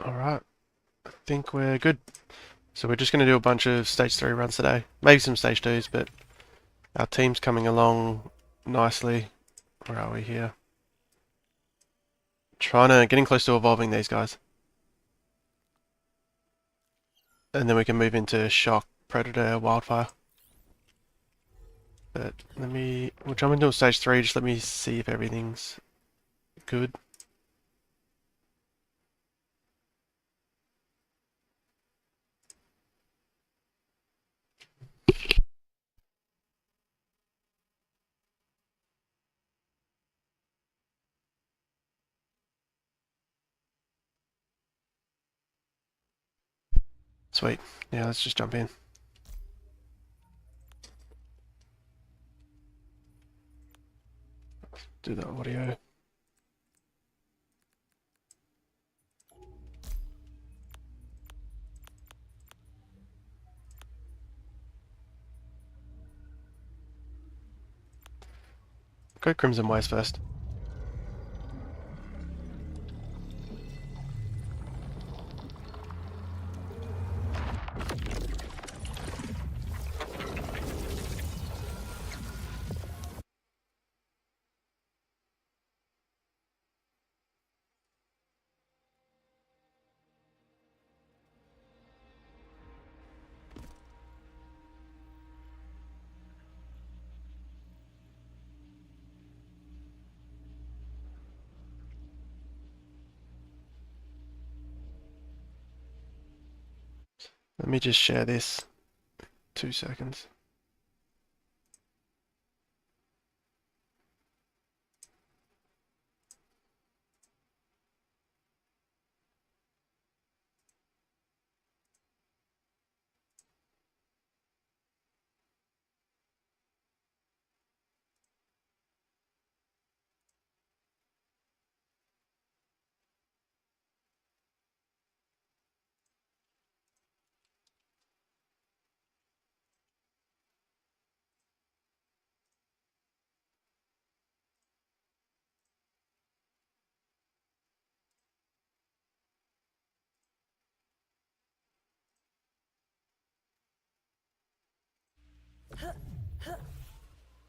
Alright, I think we're good. So we're just going to do a bunch of stage 3 runs today. Maybe some stage 2s, but our team's coming along nicely. Where are we here? Getting close to evolving these guys. And then we can move into Shock, Predator, Wildfire. But we'll jump into stage 3, just let me see if everything's good. Sweet. Yeah, let's just jump in. Do the audio. Go Crimson Waves first. Let me just share this. 2 seconds.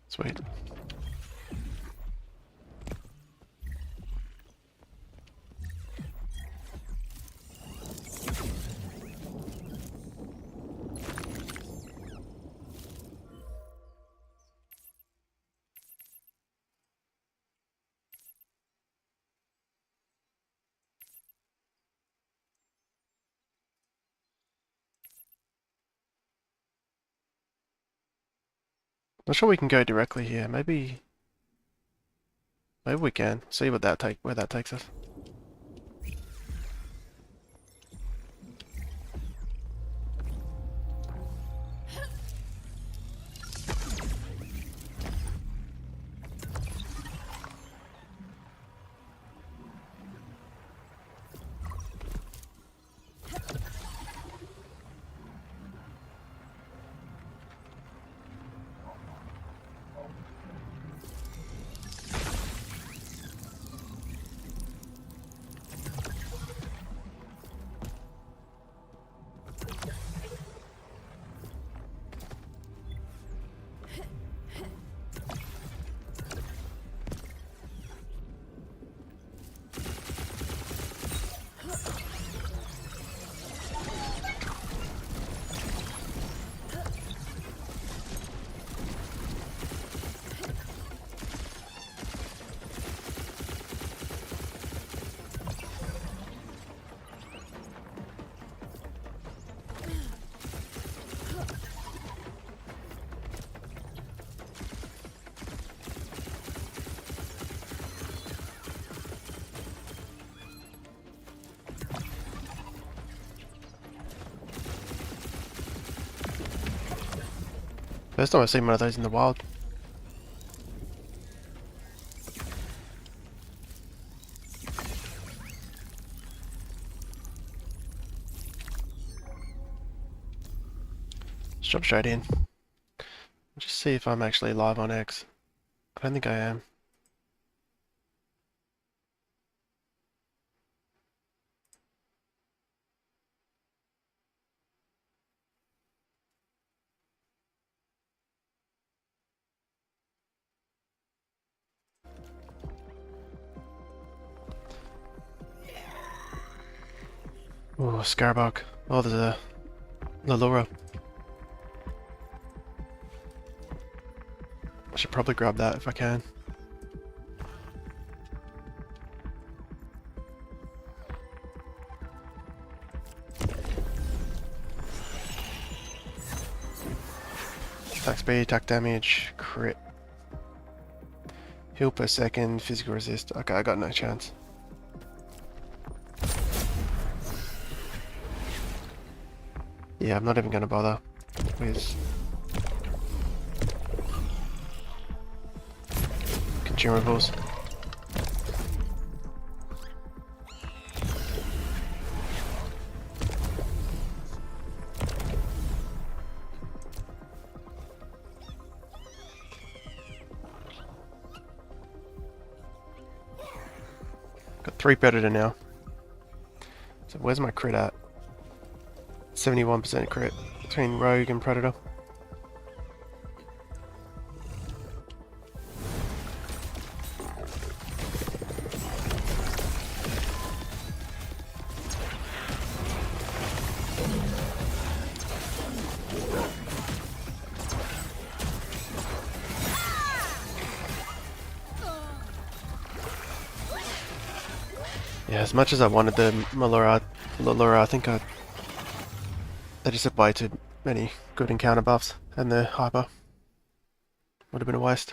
Sweet. Not sure we can go directly here. Maybe we can. See where that takes us. First time I've seen one of those in the wild. Let's jump straight in. Just see if I'm actually live on X. I don't think I am. Oh, Scarbog. Oh, there's a Lalura. I should probably grab that if I can. Attack speed, attack damage, crit. Heal per second, physical resist. Okay, I got no chance. Yeah, I'm not even gonna bother with consumables. Got 3 Predator now. So where's my crit at? 71% crit between Rogue and Predator. Yeah, as much as I wanted the Lalura, I think they just have way too many good encounter buffs, and the hyper would have been a waste.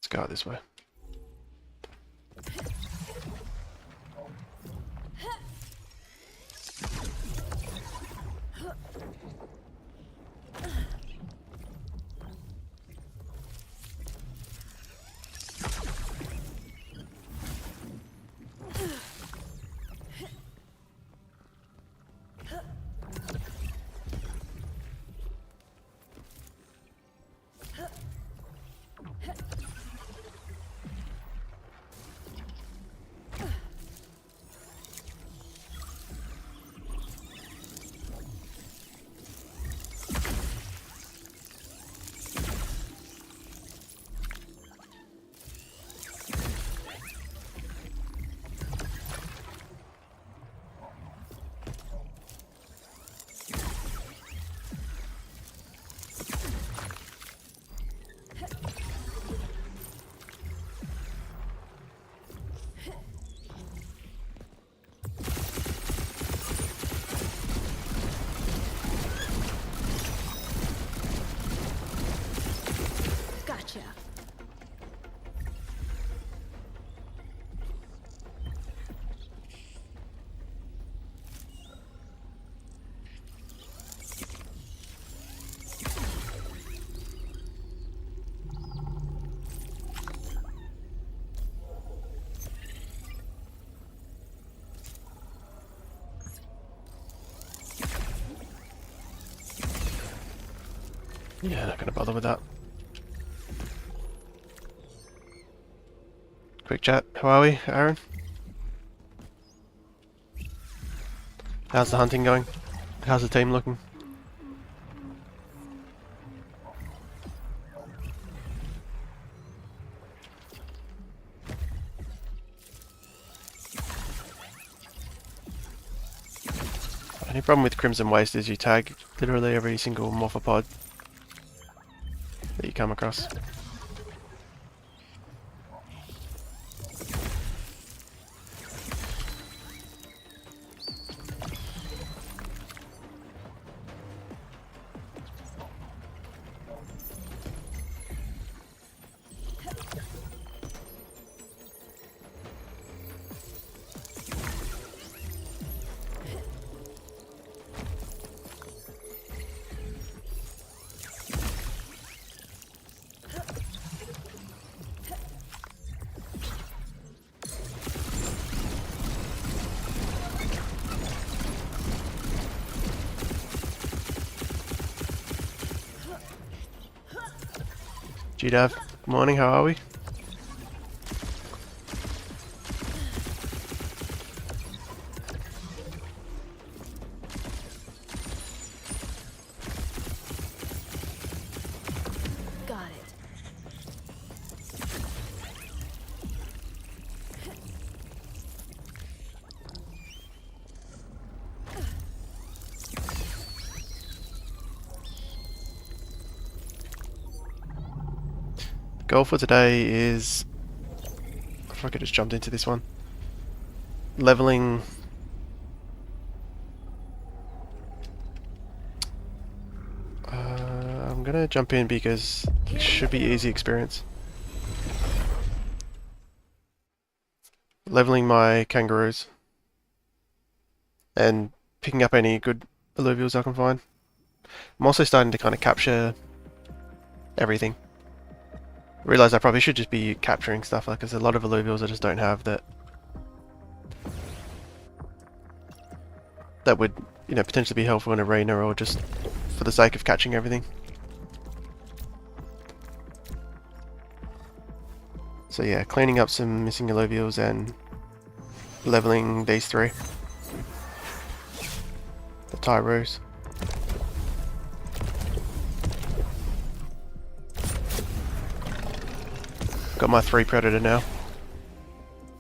Let's go this way. Yeah, not gonna bother with that. Quick chat. How are we, Aaron? How's the hunting going? How's the team looking? Only problem with Crimson Waste is you tag literally every single morphopod that you come across. GDAV, good morning, how are we? Goal for today is, if I could just jump into this one, leveling I'm gonna jump in because it should be easy experience. Leveling my kangaroos and picking up any good illuvials I can find. I'm also starting to kind of capture everything. I realise I probably should just be capturing stuff, like there's a lot of illuvials I just don't have that would, you know, potentially be helpful in arena or just for the sake of catching everything. So yeah, cleaning up some missing illuvials and leveling these three. The Tyros. Got my 3 Predator now.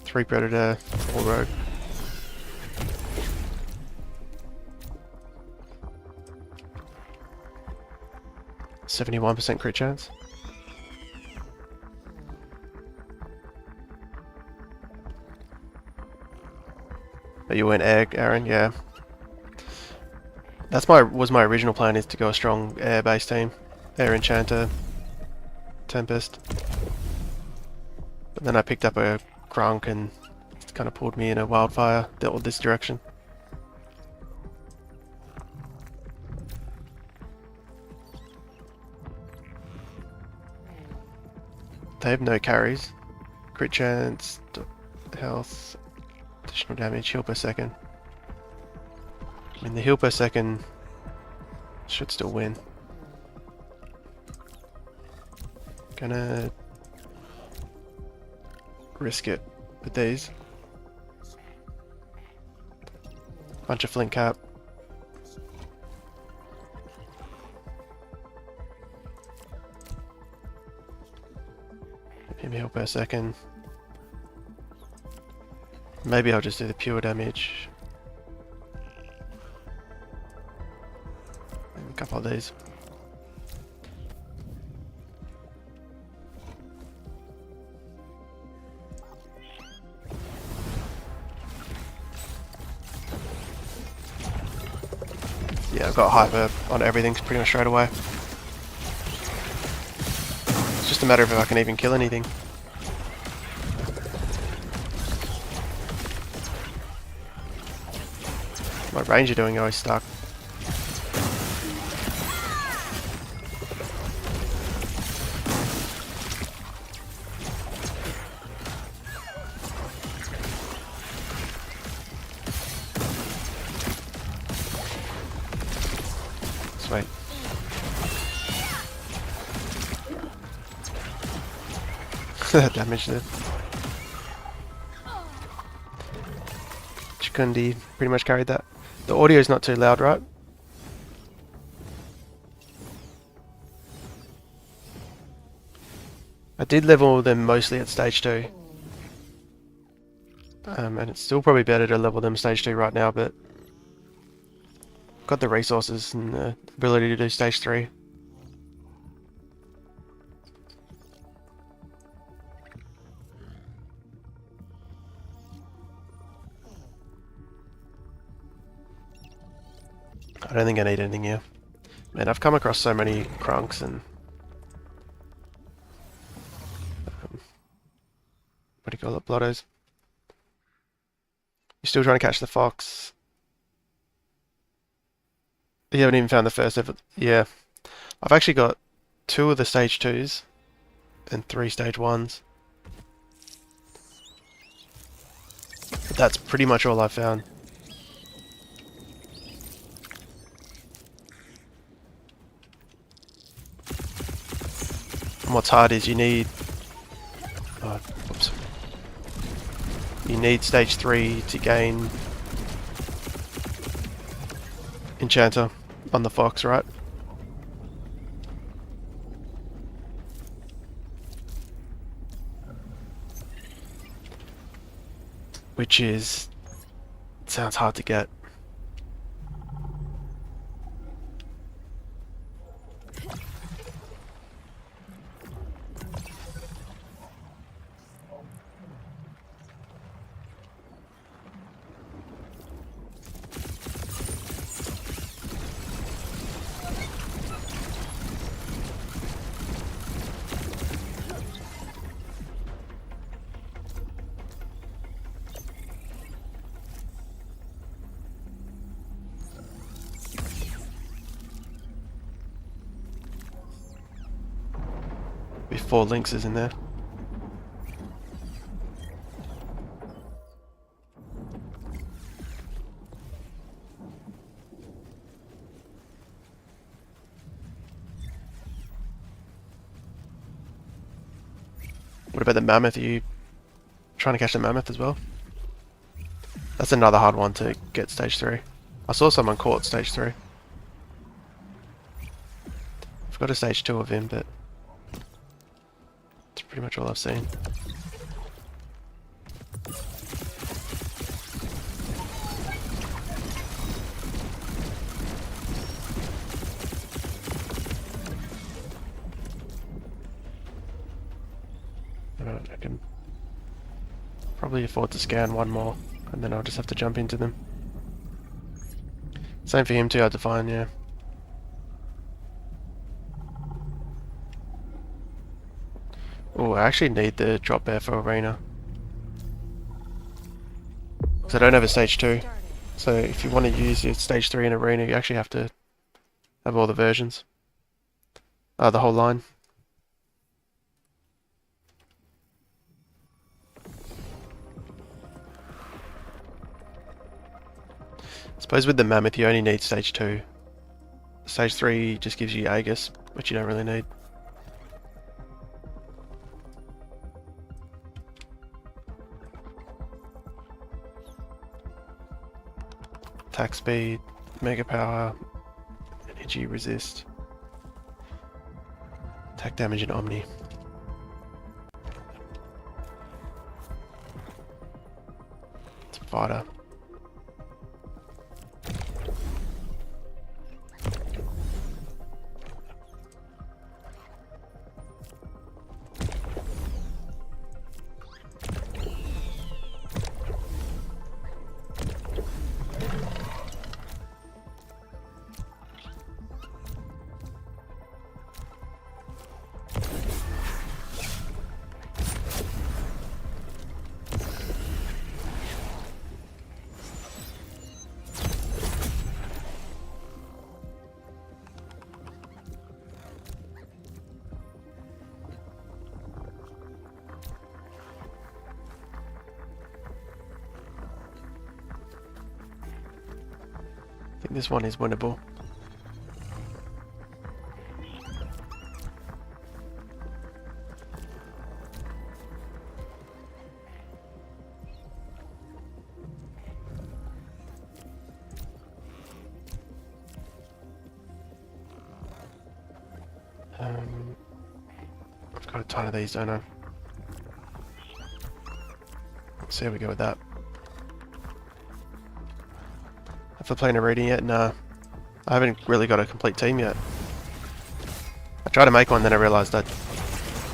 3 Predator, 4 Rogue. %71% crit chance. But you went egg, Aaron, yeah. Was my original plan, is to go a strong air base team. Air Enchanter, Tempest. But then I picked up a Grunk and it kind of pulled me in a wildfire this direction. They have no carries. Crit chance, health, additional damage, heal per second. I mean, the heal per second should still win. Gonna risk it with these. Bunch of flint cap. Him heal per second. Maybe I'll just do the pure damage. And a couple of these. Yeah, I've got hyper on everything pretty much straight away. It's just a matter of if I can even kill anything. My ranger doing always stuck. Sweet. That damage there. Chikundi pretty much carried that. The audio is not too loud, right? I did level them mostly at stage 2. And it's still probably better to level them stage 2 right now, but got the resources and the ability to do stage 3. I don't think I need anything here. Man, I've come across so many Grunks and what do you call it, Blottos? You're still trying to catch the fox. You haven't even found the first ever. Yeah, I've actually got 2 of the stage 2s and 3 stage 1s. But that's pretty much all I've found. And what's hard is you need, whoops. You need stage 3 to gain Enchanter on the fox, right? Which is, sounds hard to get. 4 links is in there. What about the mammoth? Are you trying to catch the mammoth as well? That's another hard one to get stage 3. I saw someone caught stage 3. I've got a stage 2 of him, but that's pretty much all I've seen. I can probably afford to scan one more, and then I'll just have to jump into them. Same for him, too hard to find, yeah. Oh, I actually need the drop bear for arena. Because I don't have a stage 2. So if you want to use your stage 3 in arena, you actually have to have all the versions. The whole line. I suppose with the mammoth you only need stage 2. Stage 3 just gives you Aegis, which you don't really need. Attack speed, mega power, energy resist, attack damage and omni. It's a fighter. I think this one is winnable. I've got a ton of these, don't I? Let's see how we go with that. Have I played a reading yet? Nah. I haven't really got a complete team yet. I tried to make one, then I realised I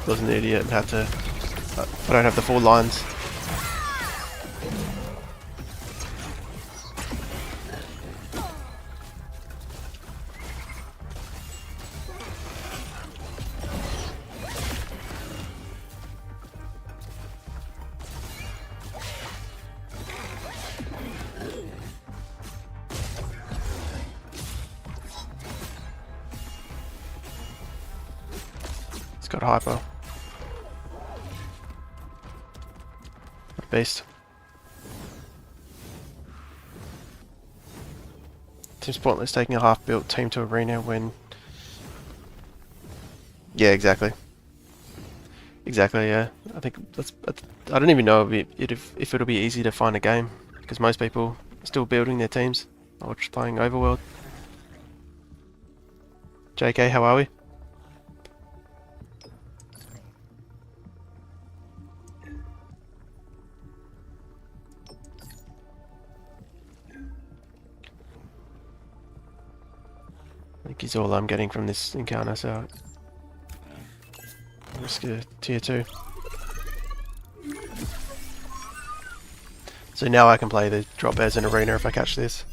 was an idiot and had to... I don't have the full lines. It's got hyper. Beast. Seems pointless taking a half-built team to arena when... Yeah, exactly. Exactly, yeah. I think that's... I don't even know if it'll be easy to find a game, because most people are still building their teams. I watched playing Overworld. JK, how are we? I think he's all I'm getting from this encounter, so I'll risk a tier 2. So now I can play the drop bears in arena if I catch this.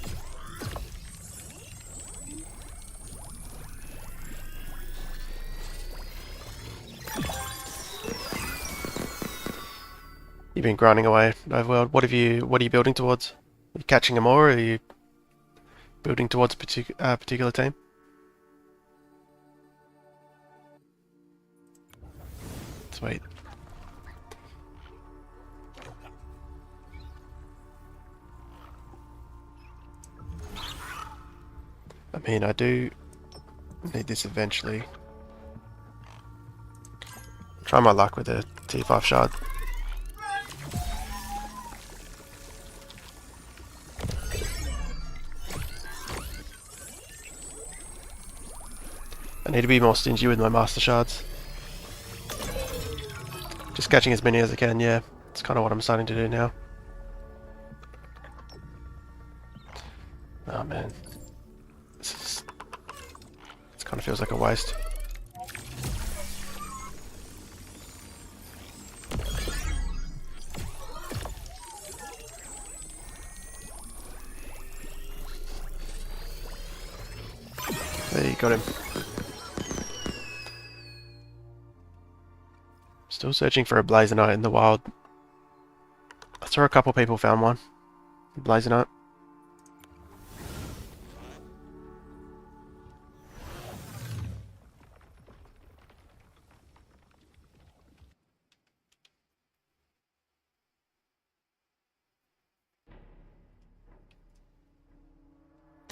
You've been grinding away, Overworld. What are you building towards? Are you catching them all, or are you building towards a particular team? Sweet. I mean, I do need this eventually. Try my luck with a T5 shard. I need to be more stingy with my master shards. Just catching as many as I can, yeah. It's kind of what I'm starting to do now. Oh man. This kind of feels like a waste. There you got him. Still searching for a Blazonite in the wild. I saw a couple people found one. Blazonite.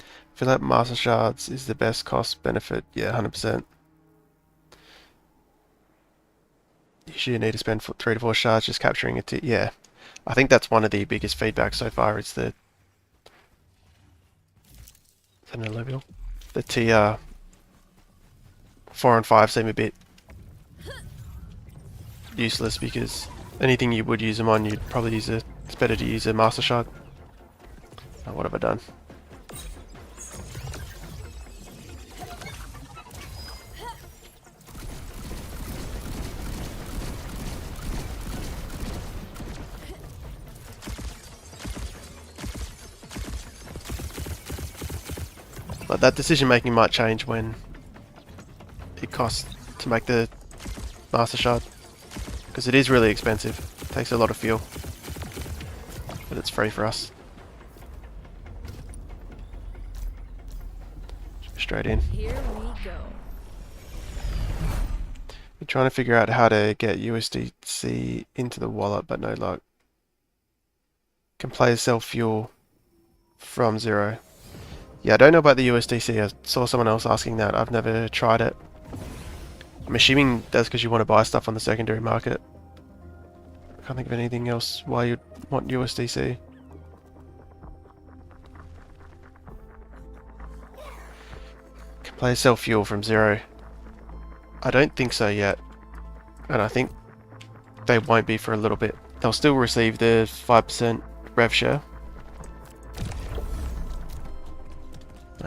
I feel like master shards is the best cost benefit. Yeah, 100%. Usually you need to spend 3 to 4 shards just capturing it. Yeah, I think that's one of the biggest feedbacks so far. Is the an Illuvial? The tier 4 and 5 seem a bit useless because anything you would use them on, you'd probably use a. It's better to use a master shard. Oh, what have I done? But that decision making might change when it costs to make the master shard, because it is really expensive. It takes a lot of fuel, but it's free for us. Straight in. Here we go. We're trying to figure out how to get USDC into the wallet, but no luck. Can players sell fuel from 0? Yeah, I don't know about the USDC. I saw someone else asking that. I've never tried it. I'm assuming that's because you want to buy stuff on the secondary market. I can't think of anything else why you'd want USDC. Can players sell fuel from 0? I don't think so yet. And I think they won't be for a little bit. They'll still receive the 5% rev share.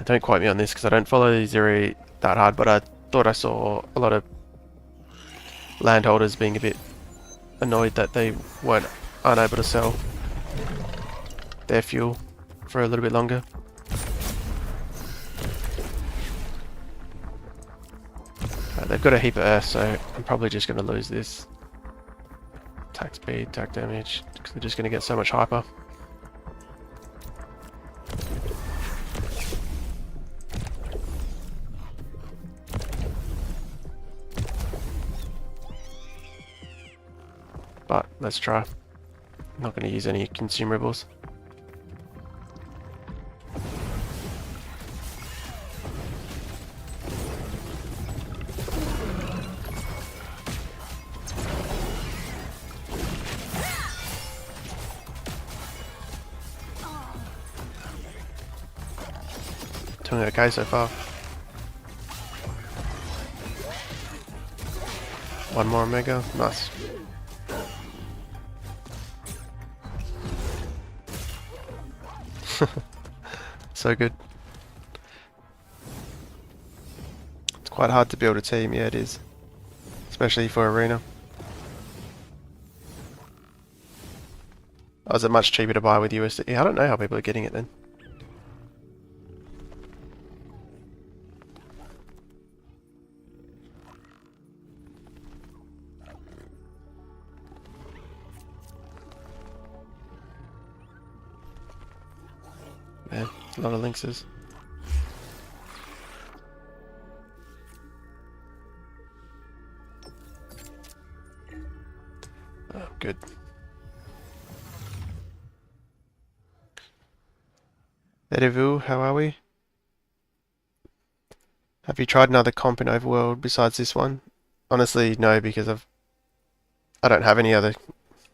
Don't quote me on this because I don't follow the 0 that hard, but I thought I saw a lot of landholders being a bit annoyed that they aren't able to sell their fuel for a little bit longer. They've got a heap of earth, so I'm probably just going to lose this. Attack speed, attack damage, because they're just going to get so much hyper. But let's try. I'm not going to use any consumables. Doing okay so far. One more Omega. Nice. So good. It's quite hard to build a team, yeah it is. Especially for Arena. Oh, is it much cheaper to buy with USD? I don't know how people are getting it then. Man, a lot of lynxes. Oh, good. Edivu, how are we? Have you tried another comp in Overworld besides this one? Honestly, no, because I don't have any other.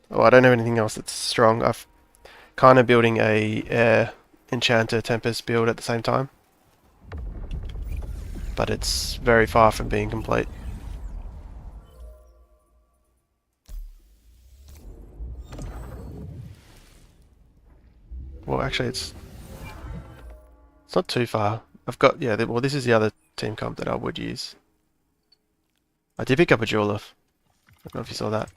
Oh, I don't have anything else that's strong. I've kind of building a Enchanter Tempest build at the same time, but it's very far from being complete. Well, actually, it's not too far. I've got, yeah, well, this is the other team comp that I would use. I did pick up a jeweler. I don't know if you saw that.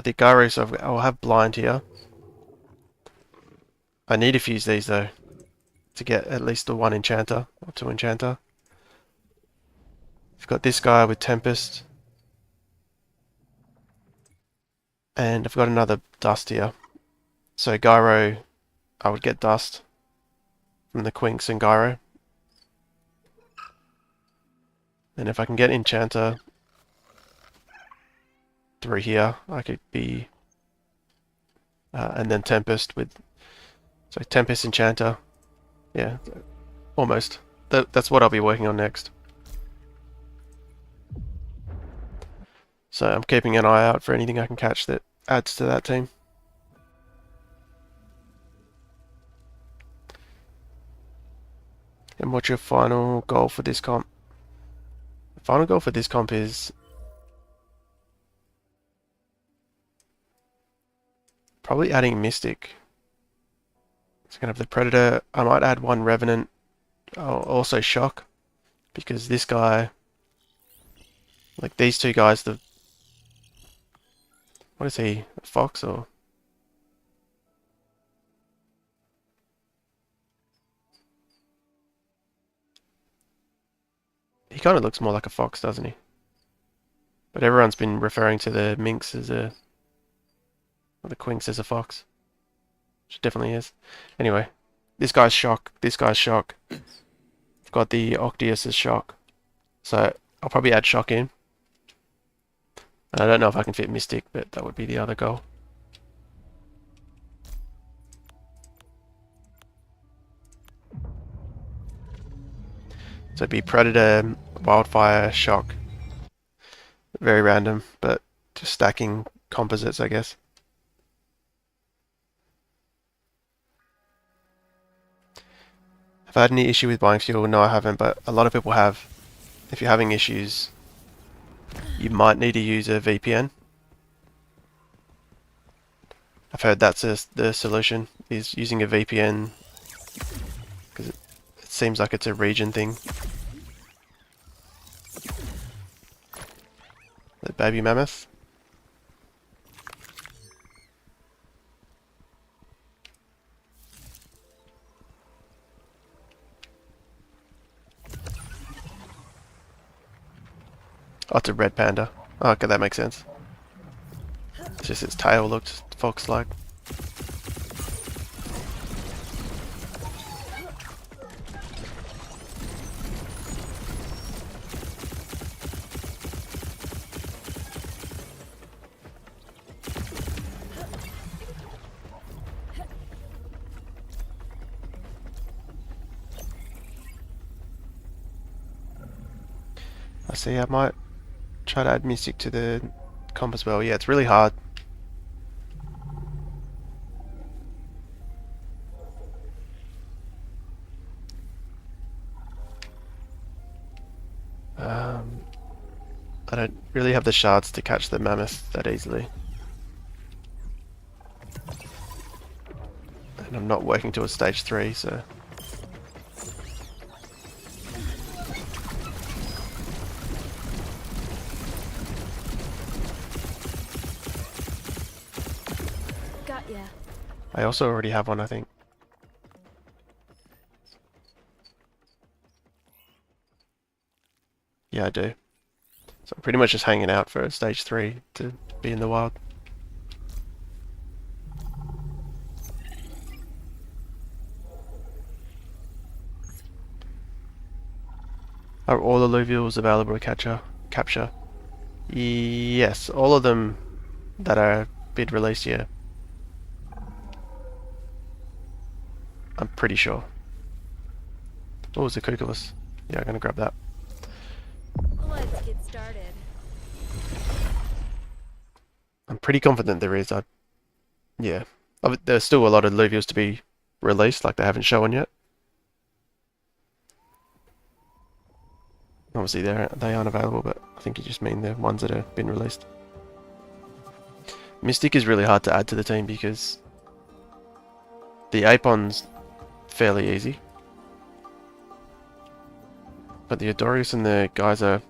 The Gyro, so I'll have blind here. I need to fuse these though to get at least the one Enchanter or two Enchanter. I've got this guy with Tempest. And I've got another Dust here. So Gyro, I would get Dust from the Quinks and Gyro. And if I can get Enchanter through here, I could be... and then Tempest with... So Tempest, Enchanter. Yeah, almost. That's what I'll be working on next. So I'm keeping an eye out for anything I can catch that adds to that team. And what's your final goal for this comp? The final goal for this comp is probably adding Mystic. So gonna have the Predator. I might add one Revenant. Oh, also Shock, because this guy, like these two guys, the what is he? A fox or? He kind of looks more like a fox, doesn't he? But everyone's been referring to the minx as a, or the quinks as a fox, which it definitely is. Anyway, this guy's Shock. This guy's Shock. I've got the Octius as Shock, so I'll probably add Shock in. And I don't know if I can fit Mystic, but that would be the other goal. So it'd be Predator, Wildfire, Shock. Very random, but just stacking composites, I guess. Have I had any issue with buying fuel? No, I haven't, but a lot of people have. If you're having issues, you might need to use a VPN. I've heard that's the solution, is using a VPN, because it seems like it's a region thing. The baby mammoth. Oh, it's a red panda. Oh, okay, that makes sense. It's just its tail looked fox-like. I see, I might try to add Mystic to the comp as well. Yeah, it's really hard. I don't really have the shards to catch the mammoth that easily. And I'm not working towards stage 3, so... Got ya. I also already have one, I think. Yeah, I do. So I'm pretty much just hanging out for stage 3 to be in the wild. Are all illuvials available to capture? Yes, all of them that are bid released, yeah. I'm pretty sure. What was the Kukulus? Yeah, I'm gonna grab that. Let's get started. I'm pretty confident there is. Yeah. There's still a lot of Illuvials to be released, like they haven't shown yet. Obviously they aren't available, but I think you just mean the ones that have been released. Mystic is really hard to add to the team because the Apon's fairly easy. But the Adorius and the guys are...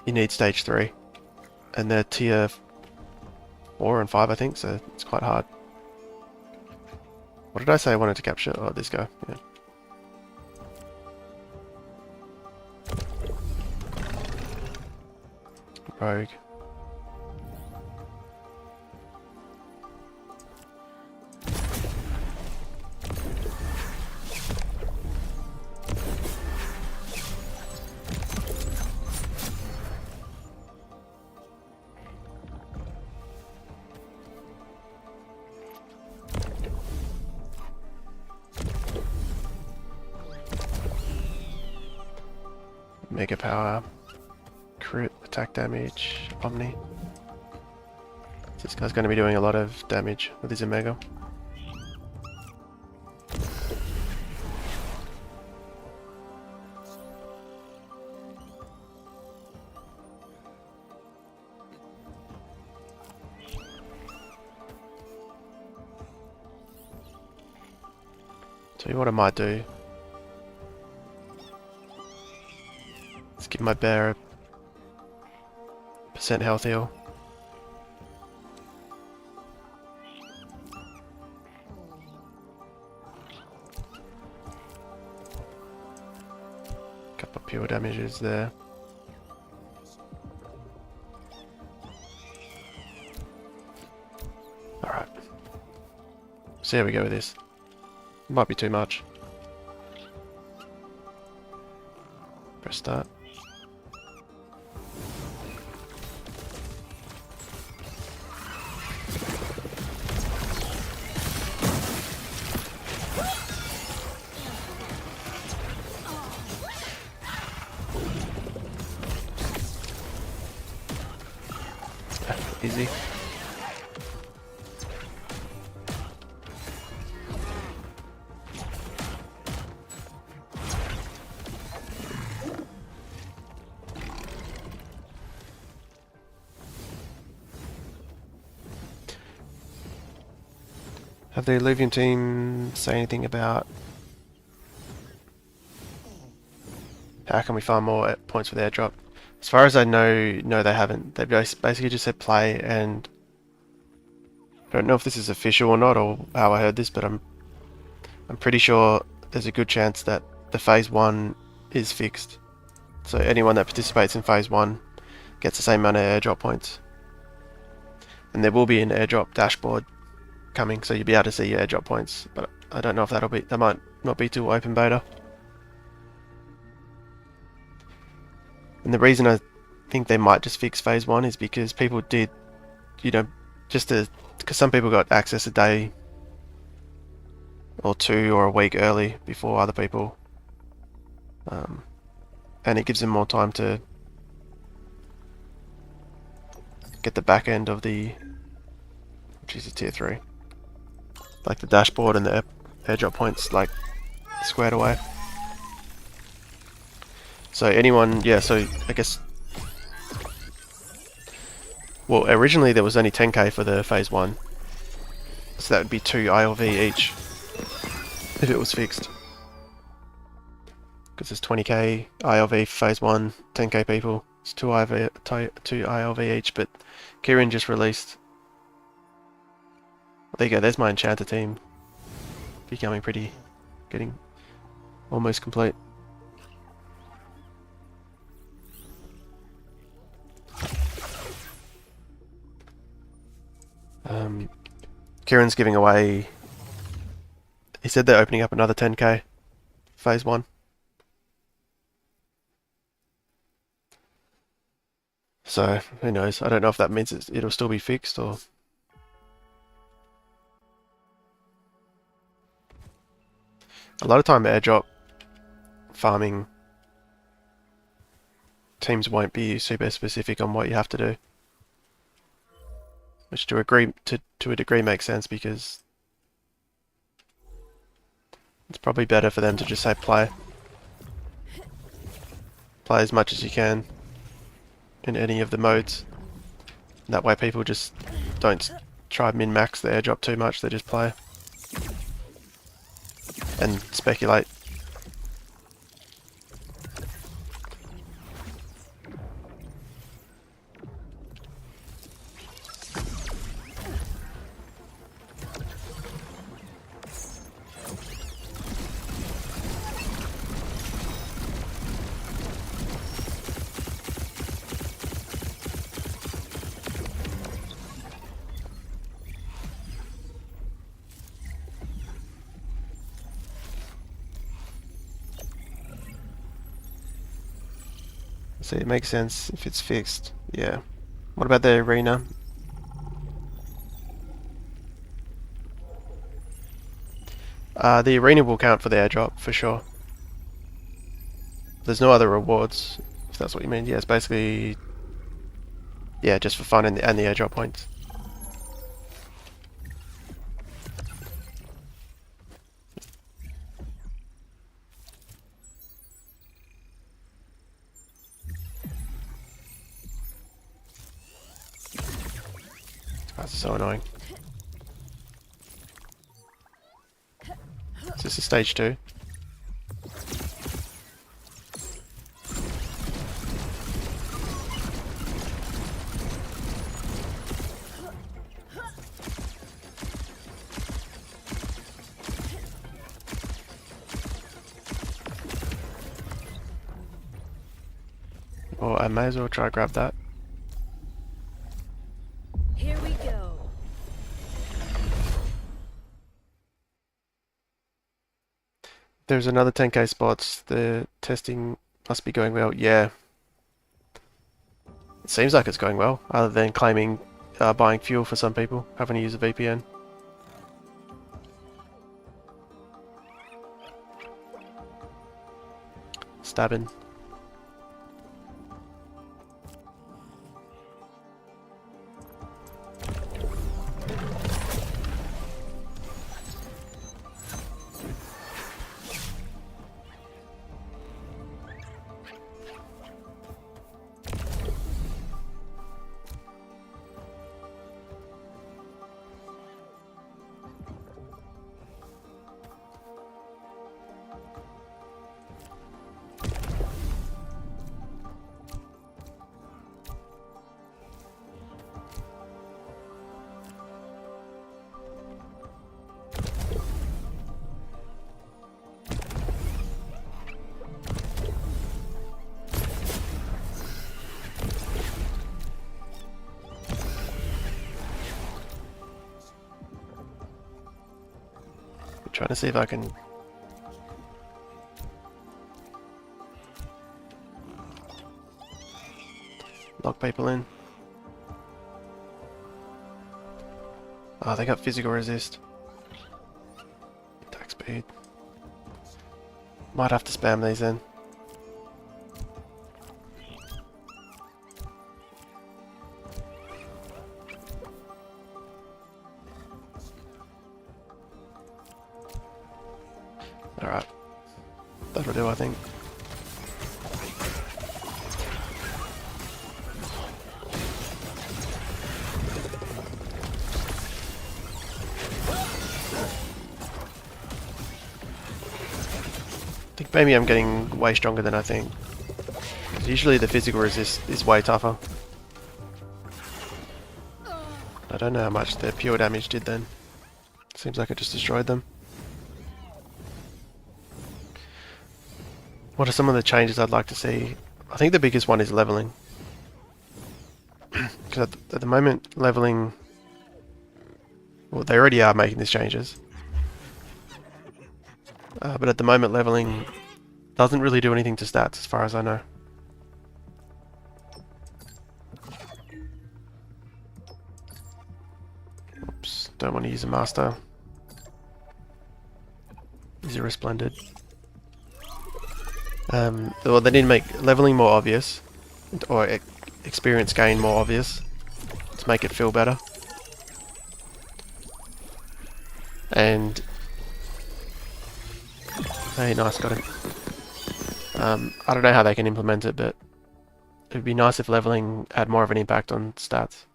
You need stage 3. And they're tier 4 and 5 I think, so it's quite hard. What did I say I wanted to capture? Oh, this guy, yeah. Rogue. Mega power, crit, attack damage, omni. So this guy's going to be doing a lot of damage with his Omega. Tell you what I might do. Let's give my bear a % health heal. Couple of pure damages there. Alright. See how we go with this. Might be too much. Press start. Easy. Have the Illuvium team say anything about how can we find more points for the airdrop? As far as I know, no they haven't. They've basically just said play, and I don't know if this is official or not or how I heard this, but I'm pretty sure there's a good chance that the phase 1 is fixed. So anyone that participates in phase 1 gets the same amount of airdrop points. And there will be an airdrop dashboard coming, so you'll be able to see your airdrop points, but I don't know if that might not be till open beta. And the reason I think they might just fix phase 1 is because people did, you know, because some people got access a day or 2 or a week early before other people, and it gives them more time to get the back end of which is a tier 3, like the dashboard and the airdrop points, like squared away. So anyone, yeah, so I guess, well, originally there was only 10k for the phase 1, so that would be 2 ILV each if it was fixed, because there's 20k ILV phase 1, 10k people, it's 2 ILV each. But Kieran just released, well, there you go, there's my Enchanter team becoming getting almost complete. Kieran's giving away, he said they're opening up another 10k phase 1. So who knows? I don't know if that means it'll still be fixed or. A lot of time airdrop farming teams won't be super specific on what you have to do. Which to a degree makes sense because it's probably better for them to just say play. Play as much as you can in any of the modes. That way people just don't try min-max the airdrop too much, they just play. And speculate. So it makes sense if it's fixed. Yeah. What about the arena? The arena will count for the airdrop for sure. There's no other rewards, if that's what you mean. Yeah, it's basically just for fun and the airdrop points. That's so annoying. Is this a stage 2? Well, I may as well try to grab that. Here we go. There's another 10k spots. The testing must be going well. Yeah. It seems like it's going well, other than claiming buying fuel for some people having to use a VPN. Stabbing. Trying to see if I can lock people in. Oh, they got physical resist. Attack speed. Might have to spam these in. Alright. That'll do, I think. I think maybe I'm getting way stronger than I think. 'Cause usually the physical resist is way tougher. I don't know how much the pure damage did then. Seems like it just destroyed them. What are some of the changes I'd like to see? I think the biggest one is leveling. Because at the moment, leveling... Well, they already are making these changes. But at the moment, leveling doesn't really do anything to stats, as far as I know. Don't want to use a master. Use a resplendid. Well, they need to make leveling more obvious, or experience gain more obvious to make it feel better. And hey, nice, got him. I don't know how they can implement it, but it would be nice if leveling had more of an impact on stats.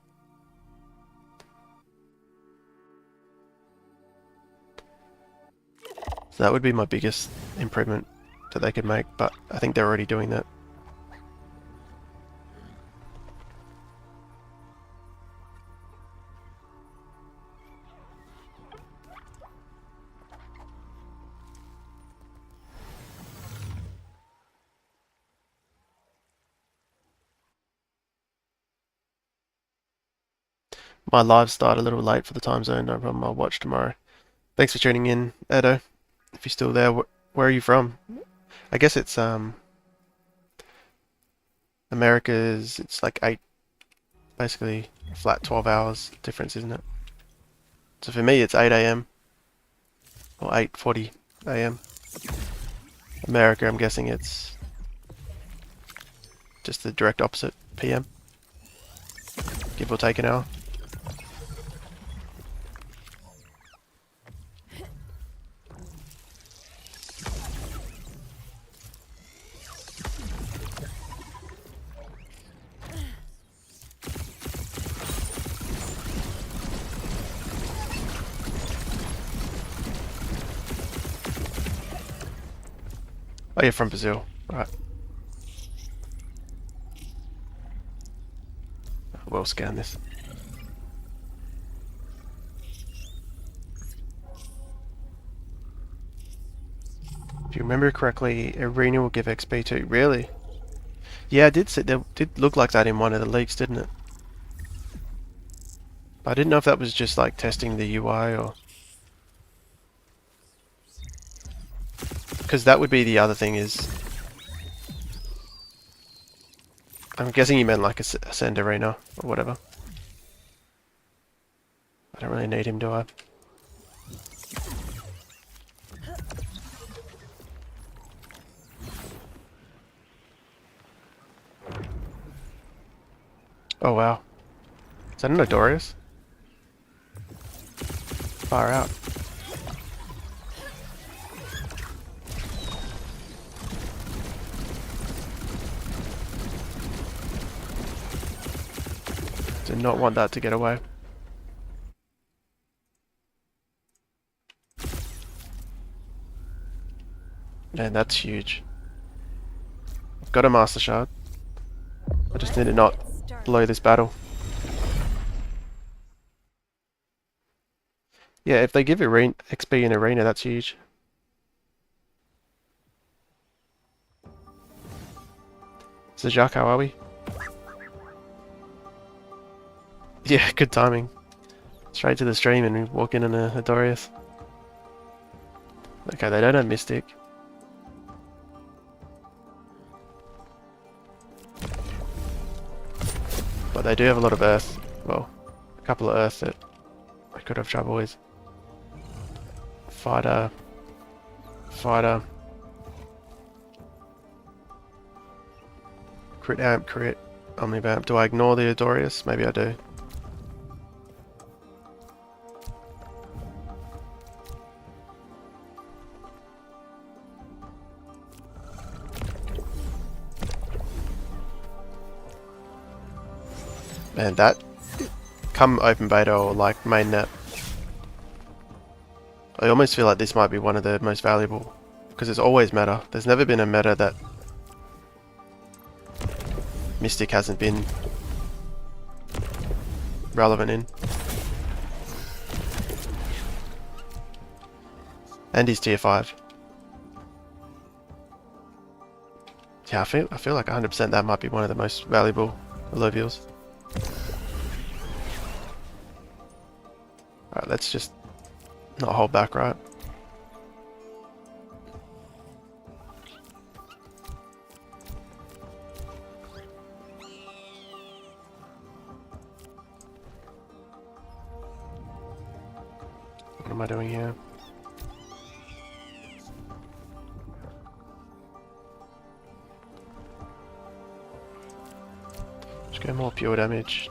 So that would be my biggest improvement that they could make, but I think they're already doing that. My live start a little late for the time zone, no problem, I'll watch tomorrow. Thanks for tuning in, Edo. If you're still there, where are you from? I guess it's America's, it's like 8, basically a flat 12 hours difference, isn't it? So for me it's 8 AM or 8:40 AM. America, I'm guessing it's just the direct opposite, PM, give or take an hour. Oh, you're from Brazil, right. We'll scan this. If you remember correctly, Arena will give XP too. Really? Yeah, I did see, there did look like that in one of the leaks, didn't it? But I didn't know if that was just like testing the UI or... Because that would be the other thing is... I'm guessing you meant like a Ascend Arena or whatever. I don't really need him, do I? Oh wow. Is that an Odorius? Far out. Did not want that to get away. Man, that's huge. I've got a Master Shard. I just need to not blow this battle. Yeah, if they give arena XP in Arena, that's huge. So Jacques, how are we? Yeah, good timing. Straight to the stream and we walk in on a Dorius. Okay, they don't have Mystic. But they do have a lot of Earth. Well, a couple of Earth that I could have trouble with. Fighter. Fighter. Crit amp, crit. Omnivamp. Do I ignore the Adorius? Maybe I do. Man, that come open beta or like mainnet, I almost feel like this might be one of the most valuable because it's always meta. There's never been a meta that Mystic hasn't been relevant in. And he's tier 5. Yeah, I feel like 100% that might be one of the most valuable Illuvials. Alright, let's just not hold back, right? am I doing here? Just go more pure damage.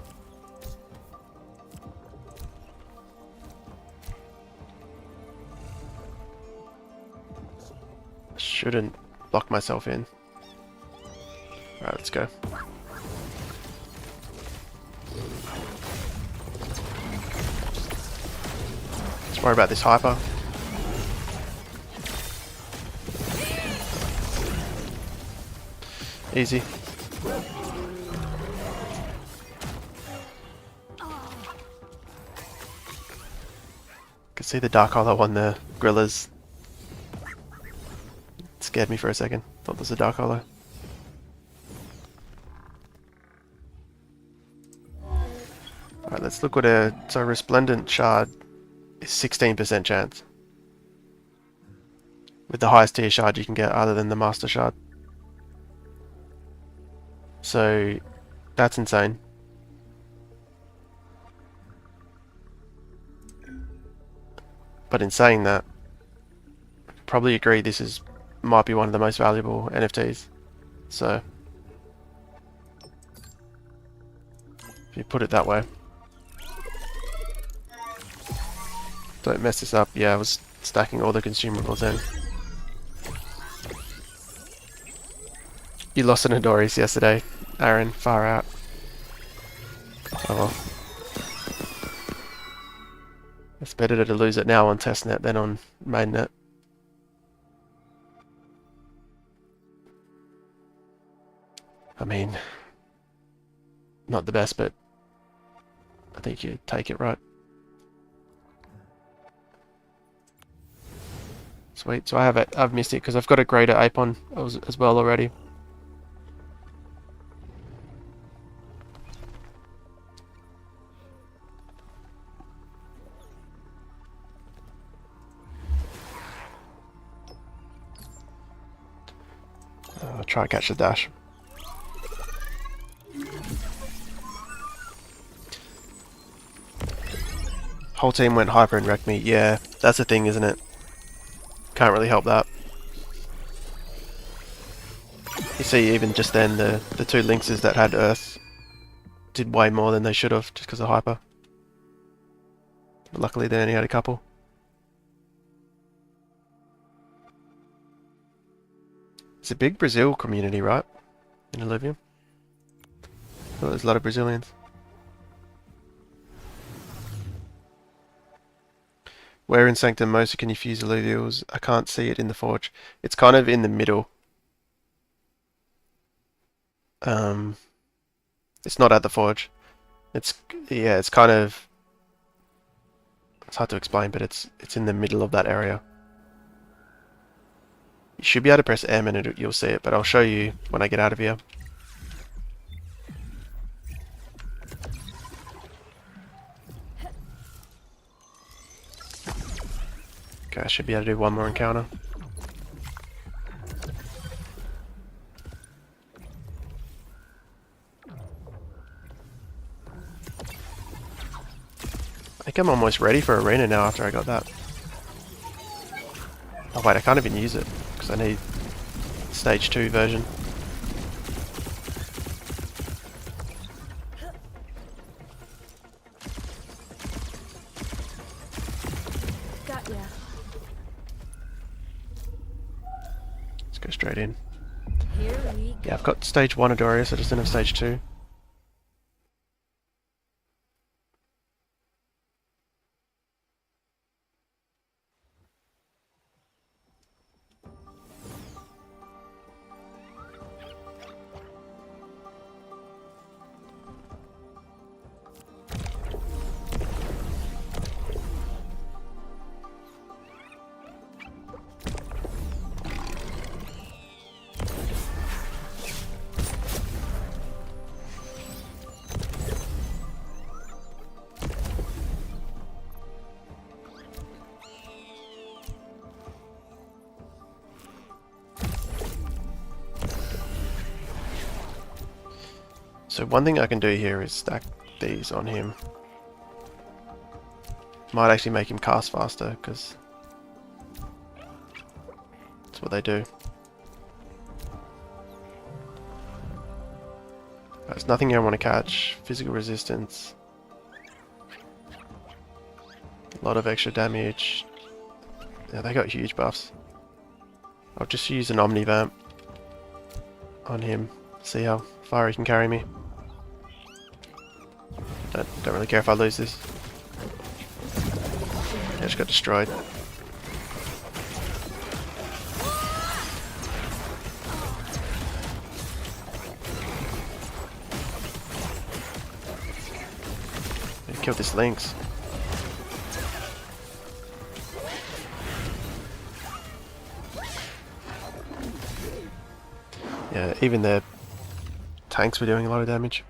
Shouldn't lock myself in. Alright, let's go. Let's worry about this hyper. Easy. Can see the dark hollow on the gorillas. Scared me for a second. Thought there was a dark hollow. Alright, let's look what so resplendent shard is 16% chance. With the highest tier shard you can get other than the master shard. So that's insane. But in saying that, probably agree this might be one of the most valuable NFTs. So if you put it that way. Don't mess this up. Yeah, I was stacking all the consumables in. You lost an Adoris yesterday, Aaron. Far out. Oh well. It's better to lose it now on testnet than on mainnet. I mean, not the best, but I think you take it, right? Sweet. So I've missed it because I've got a greater Apon as well already. I'll try and catch the dash. Whole team went hyper and wrecked me. Yeah, that's the thing, isn't it? Can't really help that. You see, even just then, the two lynxes that had Earth did way more than they should have, just because of hyper. But luckily, they only had a couple. It's a big Brazil community, right? In Illuvium. Well, there's a lot of Brazilians. Where in Sanctum Mosa can you fuse Illuvials? I can't see it in the forge. It's kind of in the middle. It's not at the forge. It's kind of. It's hard to explain, but it's in the middle of that area. You should be able to press M and you'll see it, but I'll show you when I get out of here. Okay, I should be able to do one more encounter. I think I'm almost ready for arena now after I got that. Oh wait, I can't even use it because I need stage 2 version. Got ya. Let's go straight in. Here we go. Yeah, I've got stage 1 Adorius, I just didn't have stage 2. So one thing I can do here is stack these on him. Might actually make him cast faster, because that's what they do. There's nothing here I want to catch. Physical resistance. A lot of extra damage. Yeah, they got huge buffs. I'll just use an Omnivamp on him. See how far he can carry me. Don't really care if I lose this. Yeah, just got destroyed. Kill this Lynx. Yeah, even their tanks were doing a lot of damage.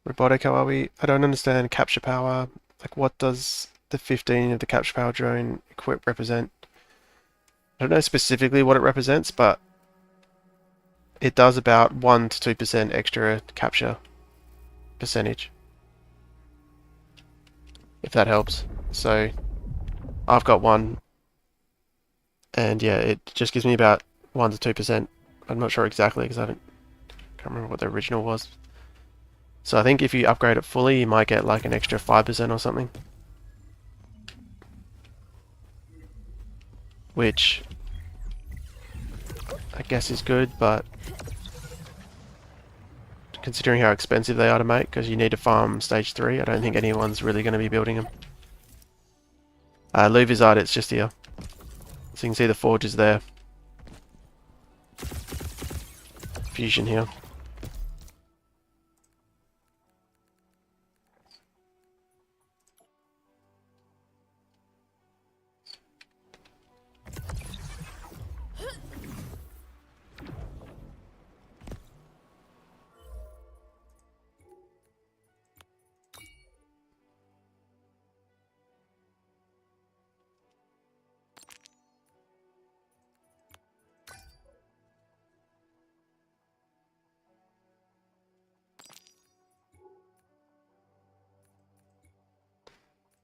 Robotic, how are we? I don't understand capture power. Like, what does the 15 of the capture power drone equip represent? I don't know specifically what it represents, but it does about 1 to 2% extra capture percentage. If that helps. So, I've got one. And yeah, it just gives me about 1 to 2%. I'm not sure exactly because can't remember what the original was. So I think if you upgrade it fully, you might get like an extra 5% or something. Which I guess is good, but considering how expensive they are to make, because you need to farm stage 3, I don't think anyone's really going to be building them. Illuvial, it's just here. So you can see the forge is there. Fusion here.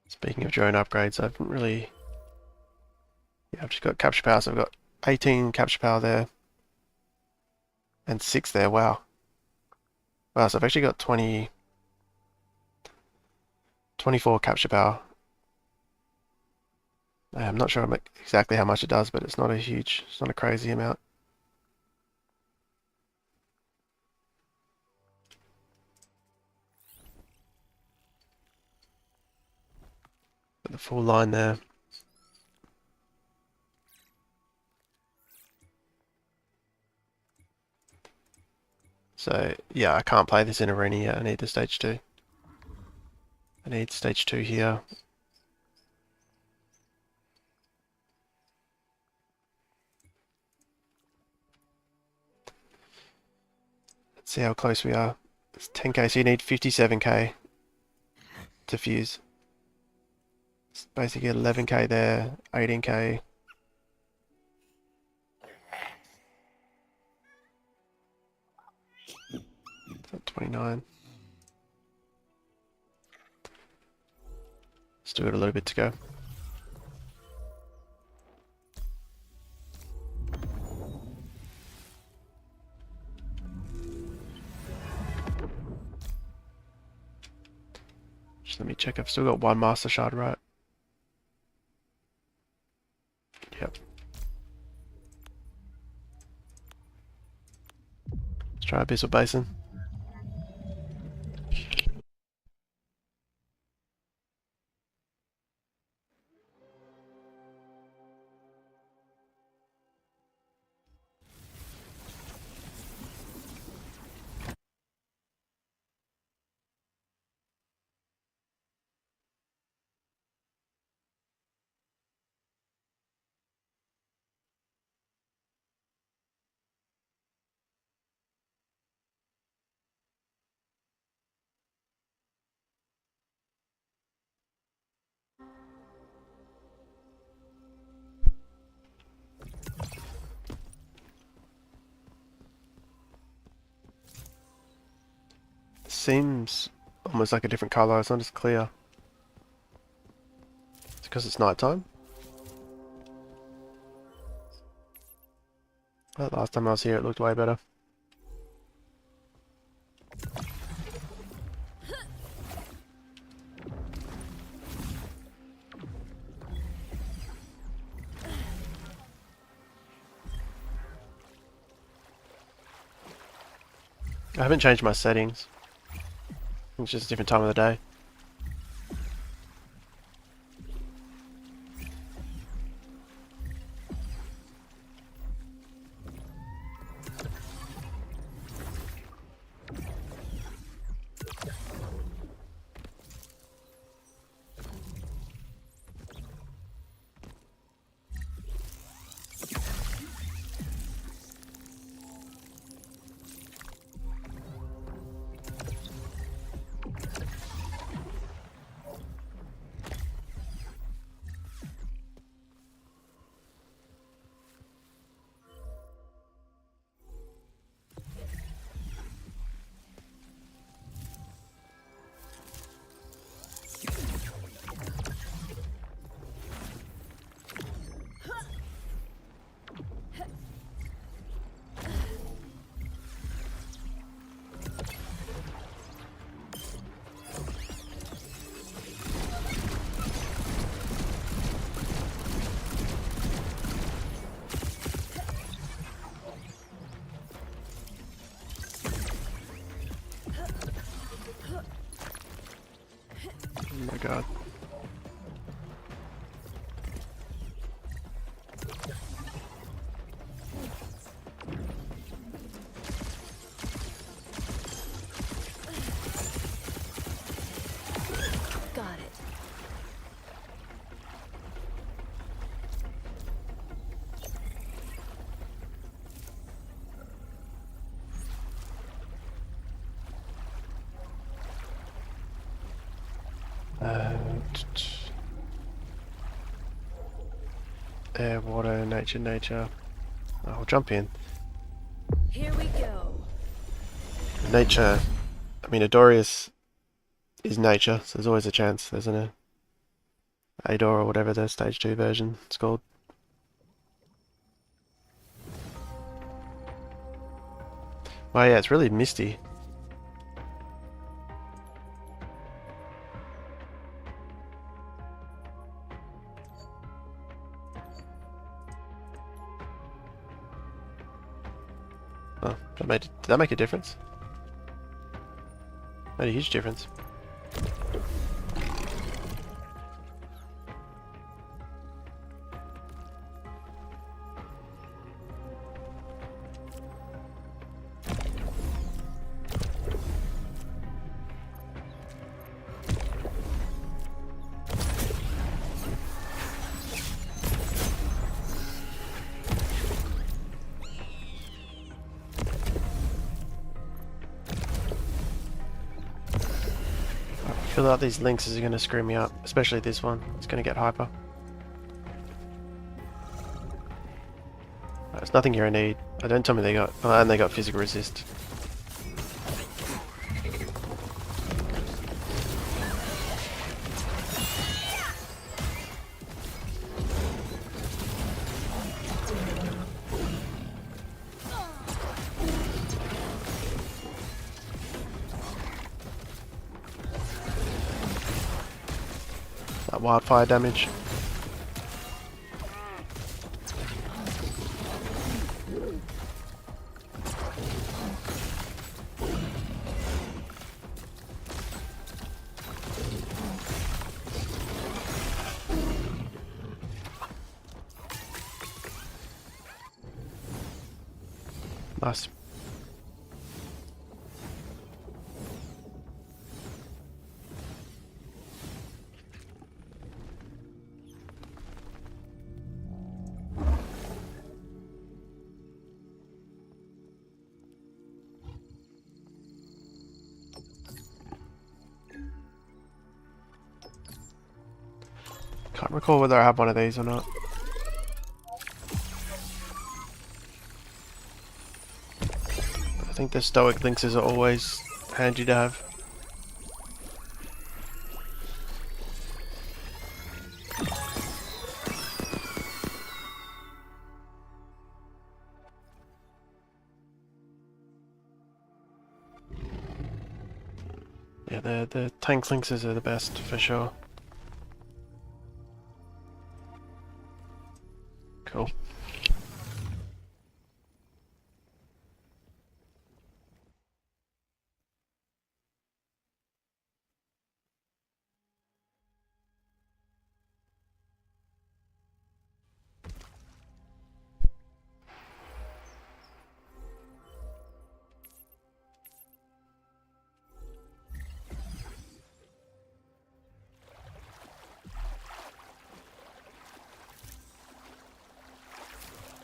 Speaking of drone upgrades, I haven't really... Yeah, I've just got capture power, so I've got 18 capture power there. And 6 there, wow. Wow, so I've actually got 24 capture power. I'm not sure exactly how much it does, but it's not a crazy amount. Got the full line there. So, yeah, I can't play this in arena yet. I need the stage 2. I need stage 2 here. Let's see how close we are. It's 10k, so you need 57k to fuse. It's basically 11k there, 18k. 29. Still got a little bit to go. Just let me check. I've still got 1 master shard, right? Yep. Let's try Abyssal Basin. Seems almost like a different colour. It's not as clear. It's because it's night time. But last time I was here, it looked way better. I haven't changed my settings. It's just a different time of the day. Oh my god. Got it. Air, water, nature, nature. I'll jump in. Here we go. Nature. I mean, Adorius is nature, so there's always a chance, there's an Ador or whatever the stage 2 version it's called. Well, yeah, it's really misty. Oh, did that make a difference? Made a huge difference. I feel like these links are going to screw me up, especially this one. It's going to get hyper. There's nothing here I need. Don't tell me they got... Oh, and they got physical resist. That wildfire damage. Nice. Can't recall whether I have one of these or not. I think the stoic links are always handy to have. Yeah, the tank lynxes are the best for sure. Cool.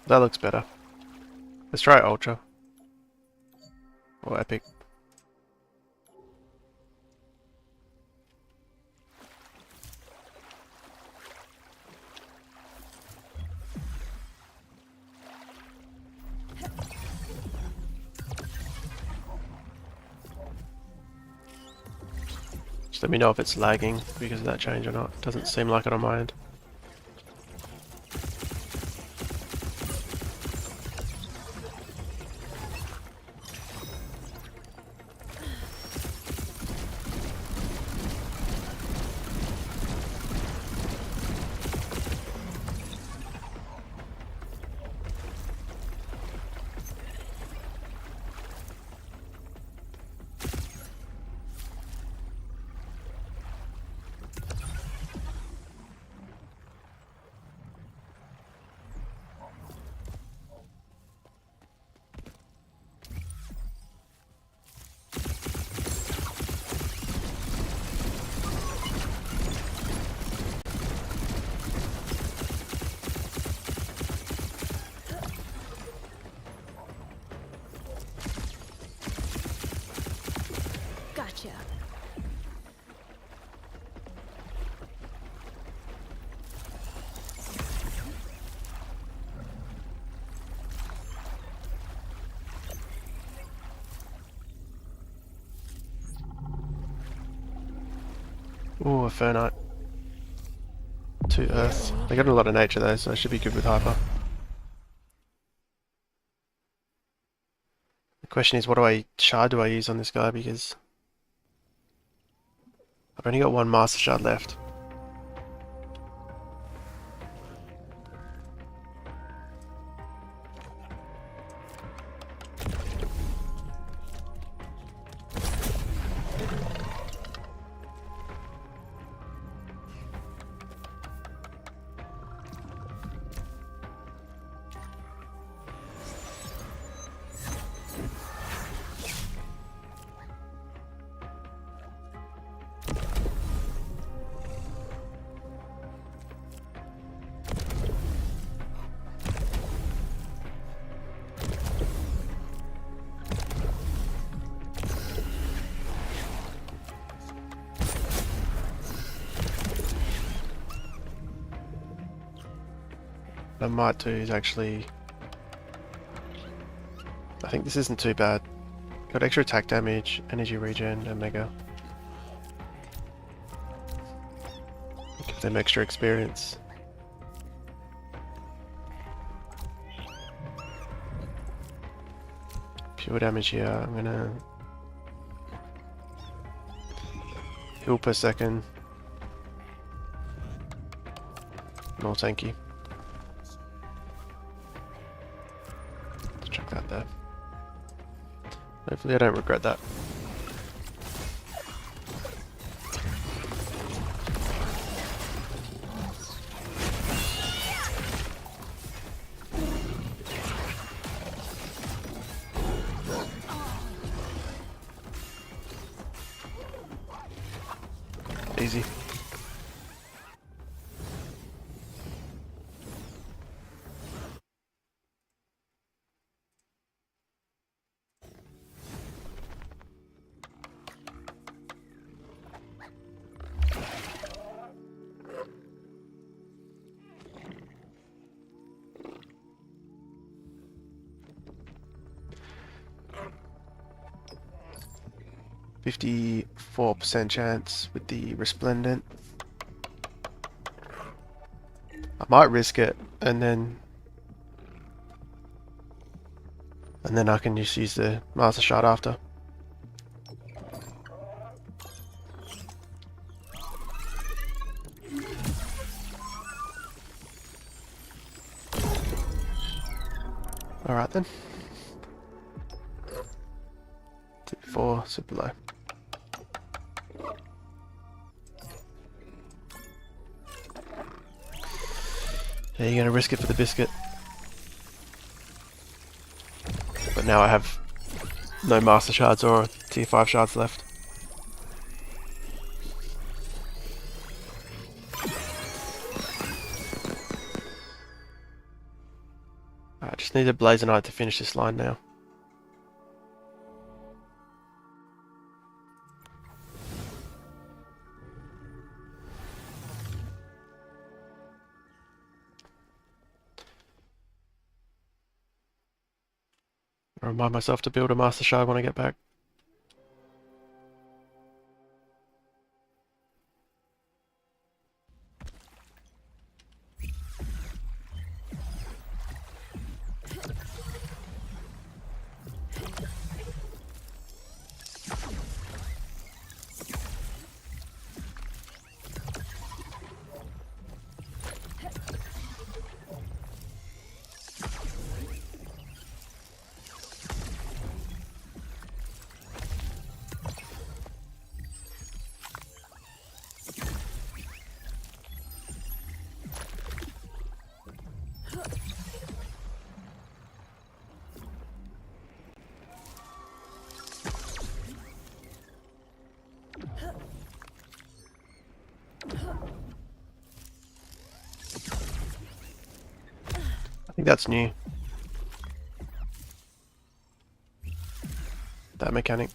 That looks better. Let's try Ultra. Or Epic. Just let me know if it's lagging because of that change or not. Doesn't seem like it on my end. Gotcha. Ooh, a Fernite. To Earth. They got a lot of nature though, so I should be good with Hyper. The question is, what shard do I use on this guy, because I've only got one Master Shard left. What I might do is actually... I think this isn't too bad. Got extra attack damage, energy regen, and mega. Give them extra experience. Pure damage here, I'm gonna... heal per second. More tanky. Let's check that there. Hopefully I don't regret that. Easy. %4 chance with the Resplendent. I might risk it and then I can just use the Master Shard after. Alright then. 4, super low. Yeah, you're gonna risk it for the biscuit. But now I have no master shards or tier 5 shards left. I just need a Blazonite to finish this line now. I remind myself to build a master shard when I get back. I think that's new. That mechanic.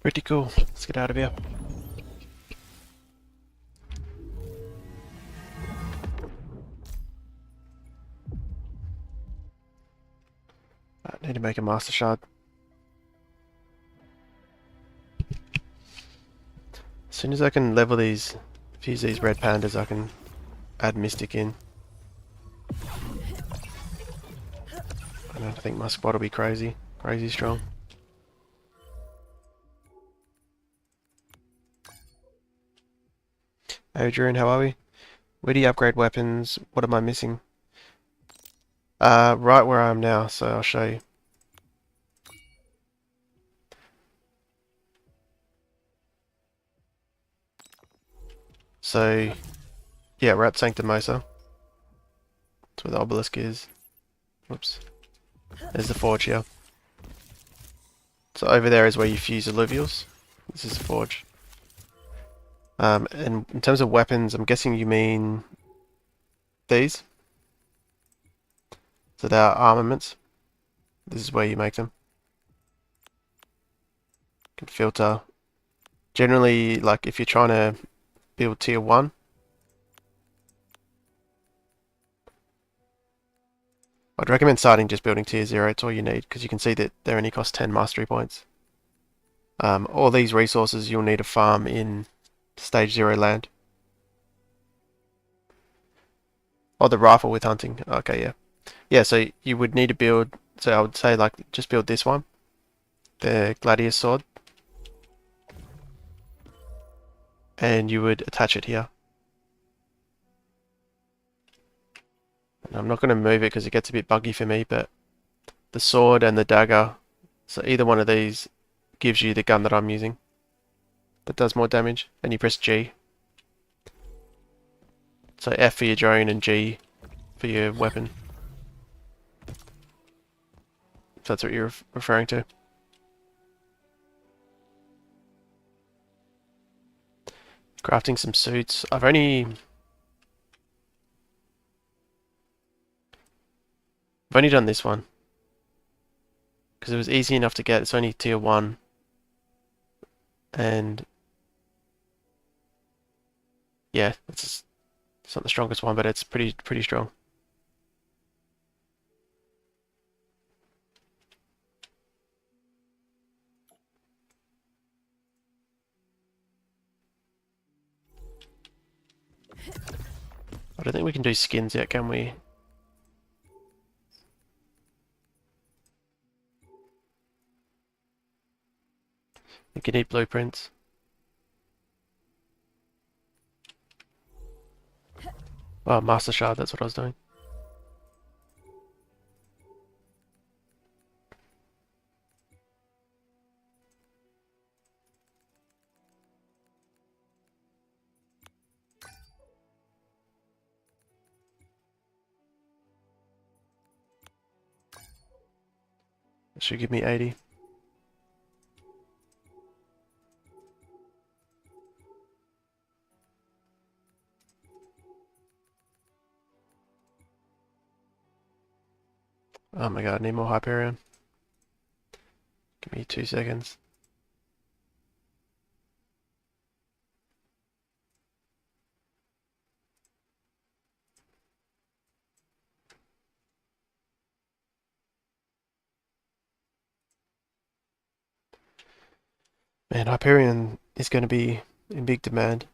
Pretty cool. Let's get out of here. I need to make a master shard. As soon as I can level these, fuse these red pandas, I can add Mystic in. And I think my squad will be crazy strong. Adrian, how are we? Where do you upgrade weapons? What am I missing? Right where I am now, so I'll show you. So, yeah, we're at Sanctumosa. That's where the obelisk is. Whoops. There's the forge here. So over there is where you fuse illuvials. This is the forge. And in terms of weapons, I'm guessing you mean these. So they are armaments. This is where you make them. You can filter. Generally, like if you're trying to build tier 1, I'd recommend starting just building tier 0. It's all you need, because you can see that they only cost 10 mastery points. All these resources you'll need to farm in stage 0 land. Oh, the rifle with hunting. Okay, yeah. Yeah, so you would need to build, so I would say like just build this one. The gladius sword. And you would attach it here. And I'm not going to move it because it gets a bit buggy for me, but the sword and the dagger, so either one of these gives you the gun that I'm using that does more damage, and you press G. So F for your drone and G for your weapon. If that's what you're referring to. Crafting some suits. I've only done this one because it was easy enough to get. It's only tier 1, and yeah, it's not the strongest one, but it's pretty strong. I don't think we can do skins yet, can we? We can need blueprints. Oh, Master Shard, that's what I was doing. It should give me 80. Oh my god, I need more Hyperion. Give me 2 seconds. Man, Hyperion is going to be in big demand.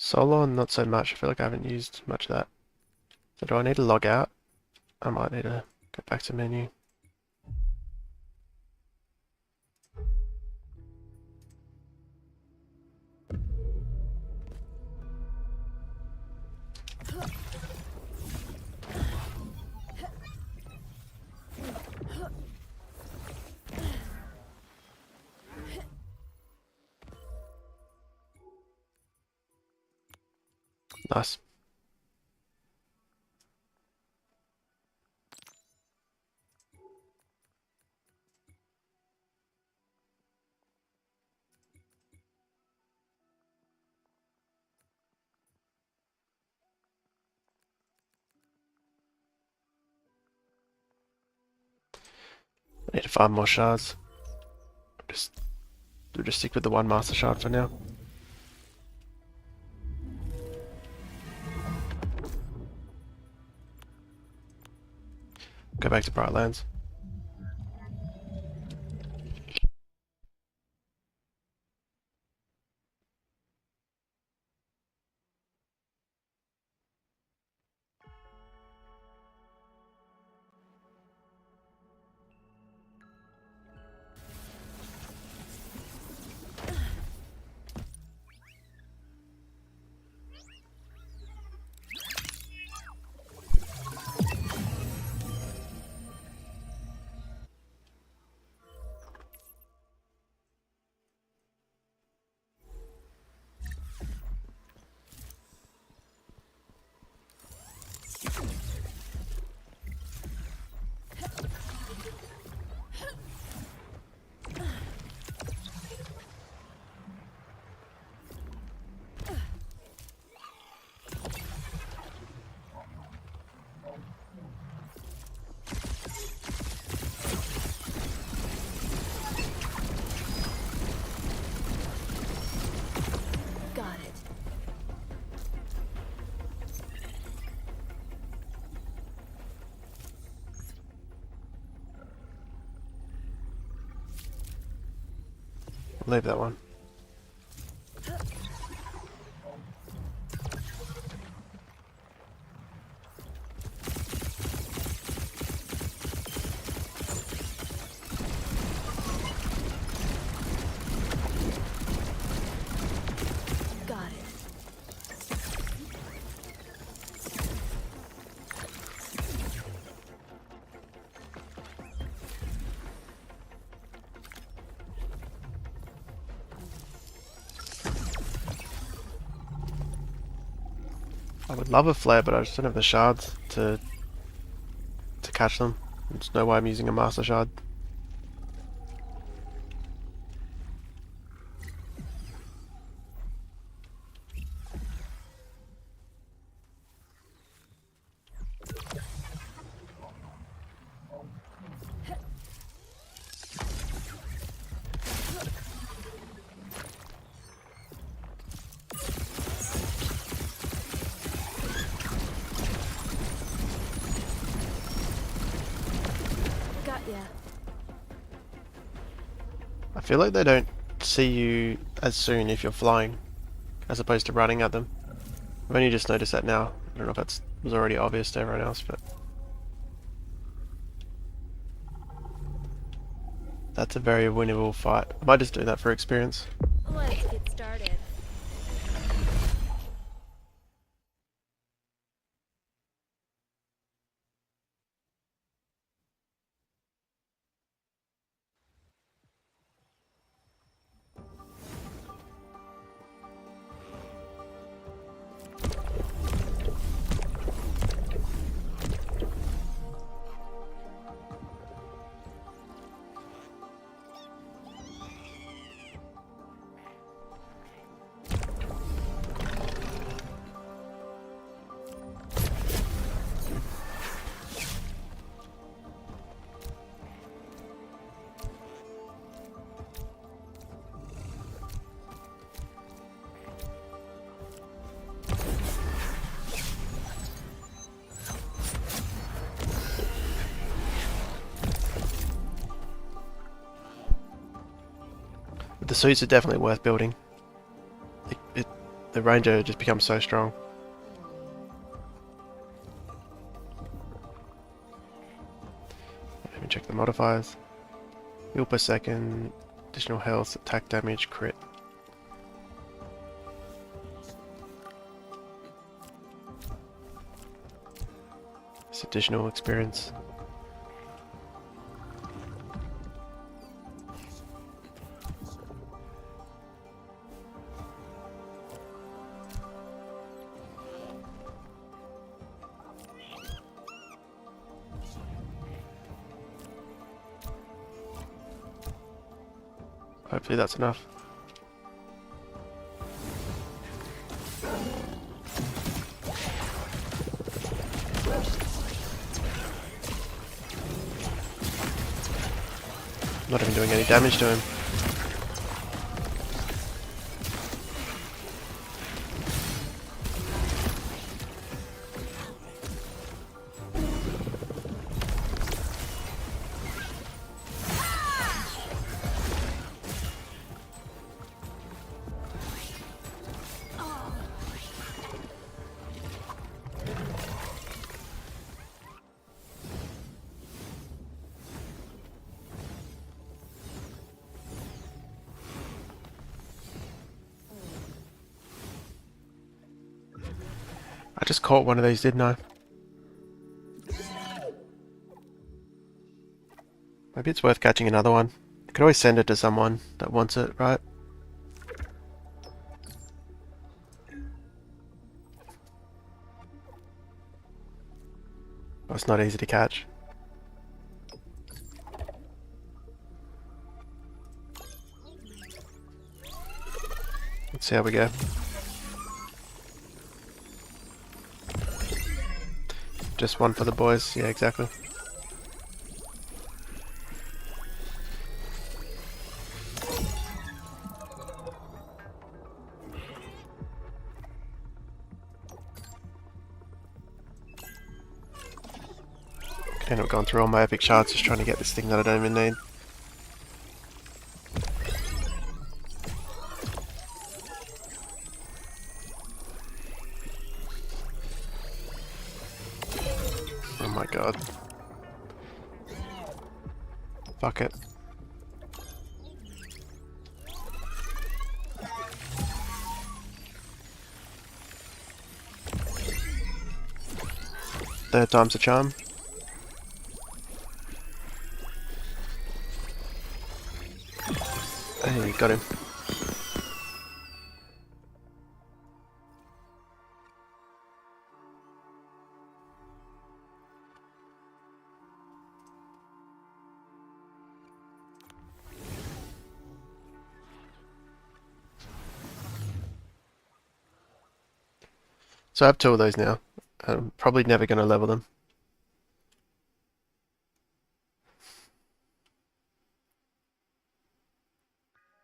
Solon, not so much. I feel like I haven't used much of that. So do I need to log out? I might need to go back to menu. Nice. I need to find more shards. We'll just stick with the one master shard for now. go back to Brightlands. Got it. Leave that one. Got it. I would love a flare, but I just don't have the shards to catch them. There's no way I'm using a master shard. Got ya. I feel like they don't see you as soon if you're flying, as opposed to running at them. I've only just noticed that now. I don't know if that was already obvious to everyone else, but that's a very winnable fight. I might just do that for experience. Let's get started. The suits are definitely worth building. The ranger just becomes so strong. Let me check the modifiers. Heal per second, additional health, attack damage, crit. It's additional experience. Hopefully that's enough. Not even doing any damage to him. I just caught one of these, didn't I? Maybe it's worth catching another one. You could always send it to someone that wants it, right? Oh, it's not easy to catch. Let's see how we go. Just one for the boys. Yeah, exactly. Could end up going through all my epic shards just trying to get this thing that I don't even need. Oh my god. Fuck it. Third time's a charm. Hey, got him. So I have two of those now. I'm probably never going to level them.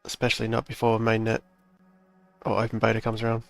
Especially not before mainnet or open beta comes around.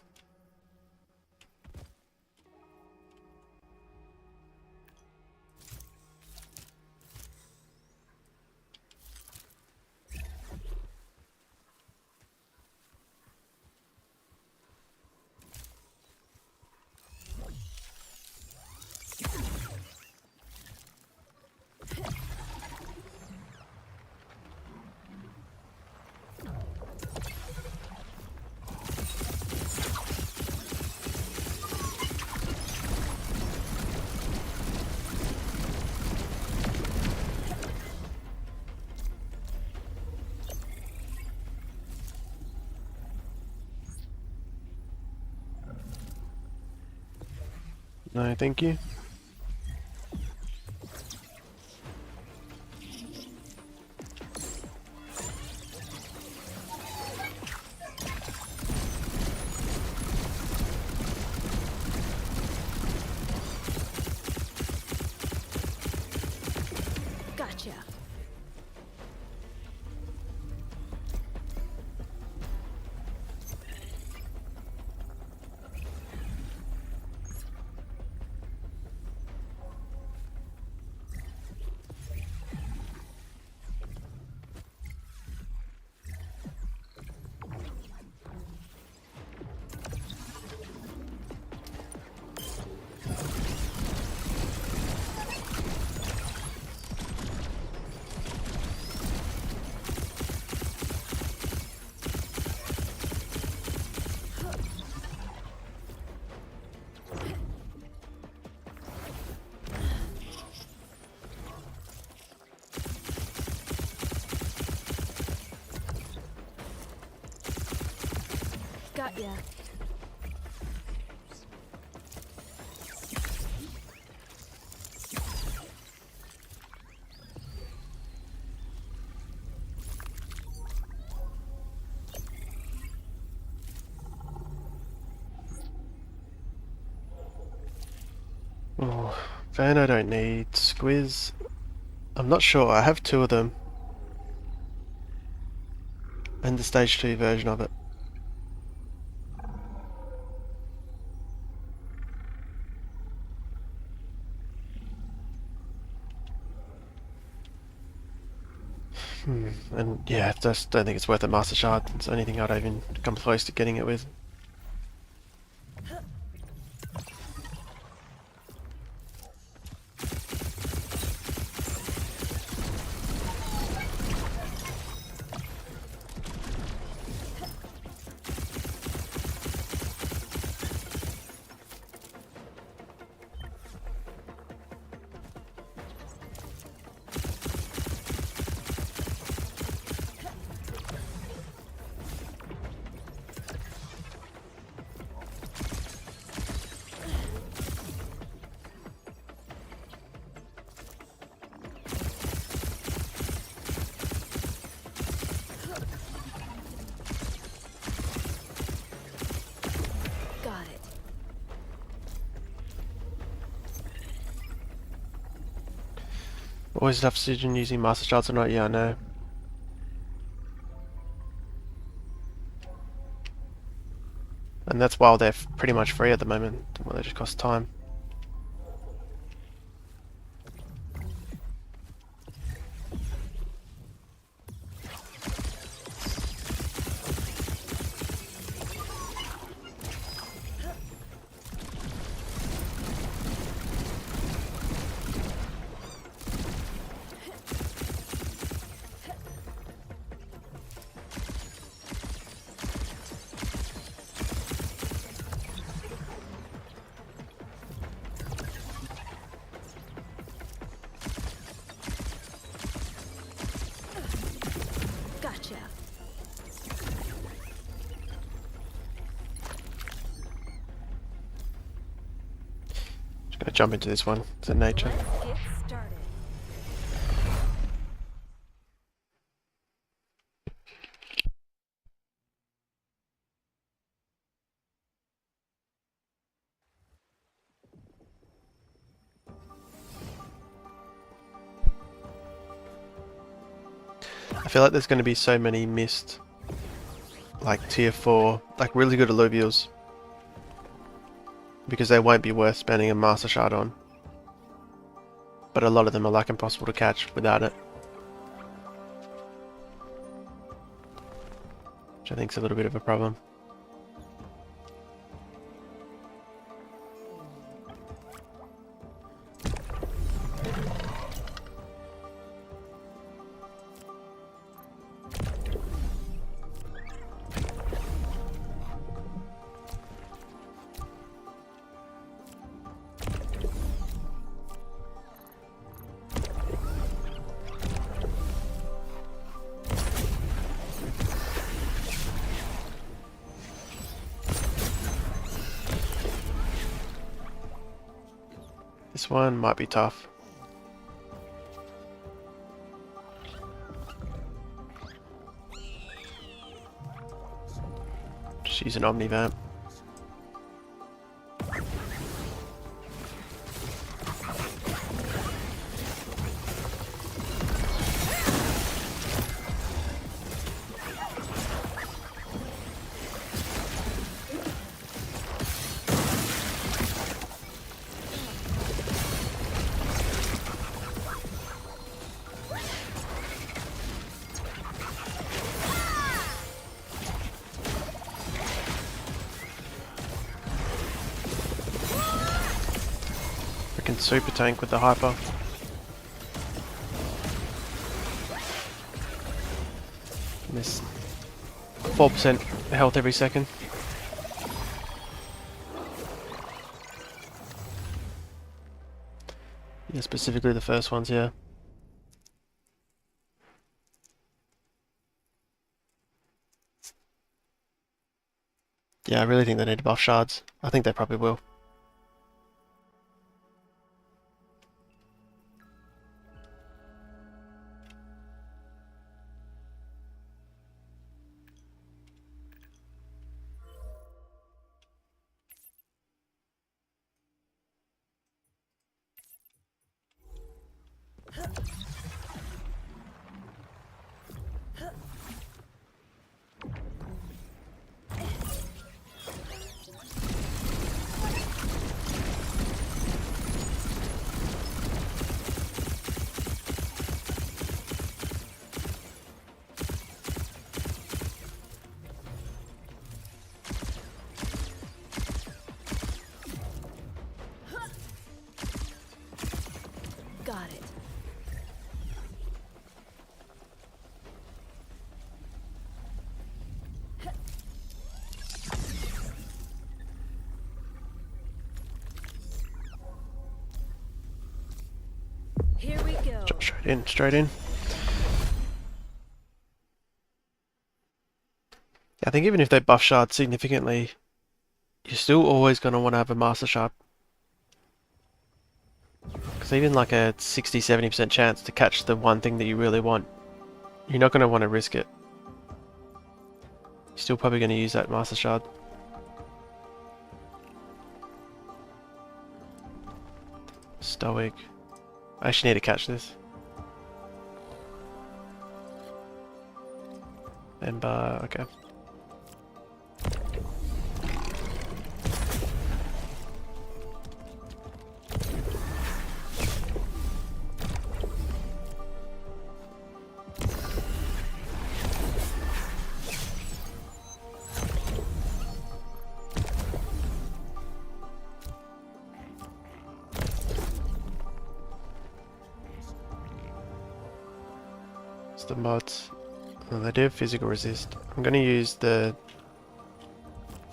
No, thank you. Gotcha. Got ya. Oh, Van I don't need. Squiz, I'm not sure. I have two of them. And the stage 2 version of it. And yeah, I just don't think it's worth a Master Shard. It's the only thing I'd even come close to getting it with. Always a tough decision using master shards or not, yeah I know. And that's while they're pretty much free at the moment. Well, they just cost time. Gotcha. Just gonna jump into this one. It's in nature. Let's get started. I feel like there's going to be so many missed, like tier 4, like really good alluvials, because they won't be worth spending a master shard on. But a lot of them are like impossible to catch without it. Which I think is a little bit of a problem. This one might be tough. Just use an Omnivamp. Freaking super tank with the hyper. Miss 4% health every second. Yeah, specifically the first ones, yeah. Yeah, I really think they need to buff shards. I think they probably will. Got it. Here we go. Jump straight in, straight in. I think even if they buff shards significantly, you're still always going to want to have a master shard. Because even like a 60-70% chance to catch the one thing that you really want, you're not going to want to risk it. You're still probably going to use that master shard. Stoic. I actually need to catch this. Ember, okay. It's the mods. Oh, they do have physical resist. I'm going to use the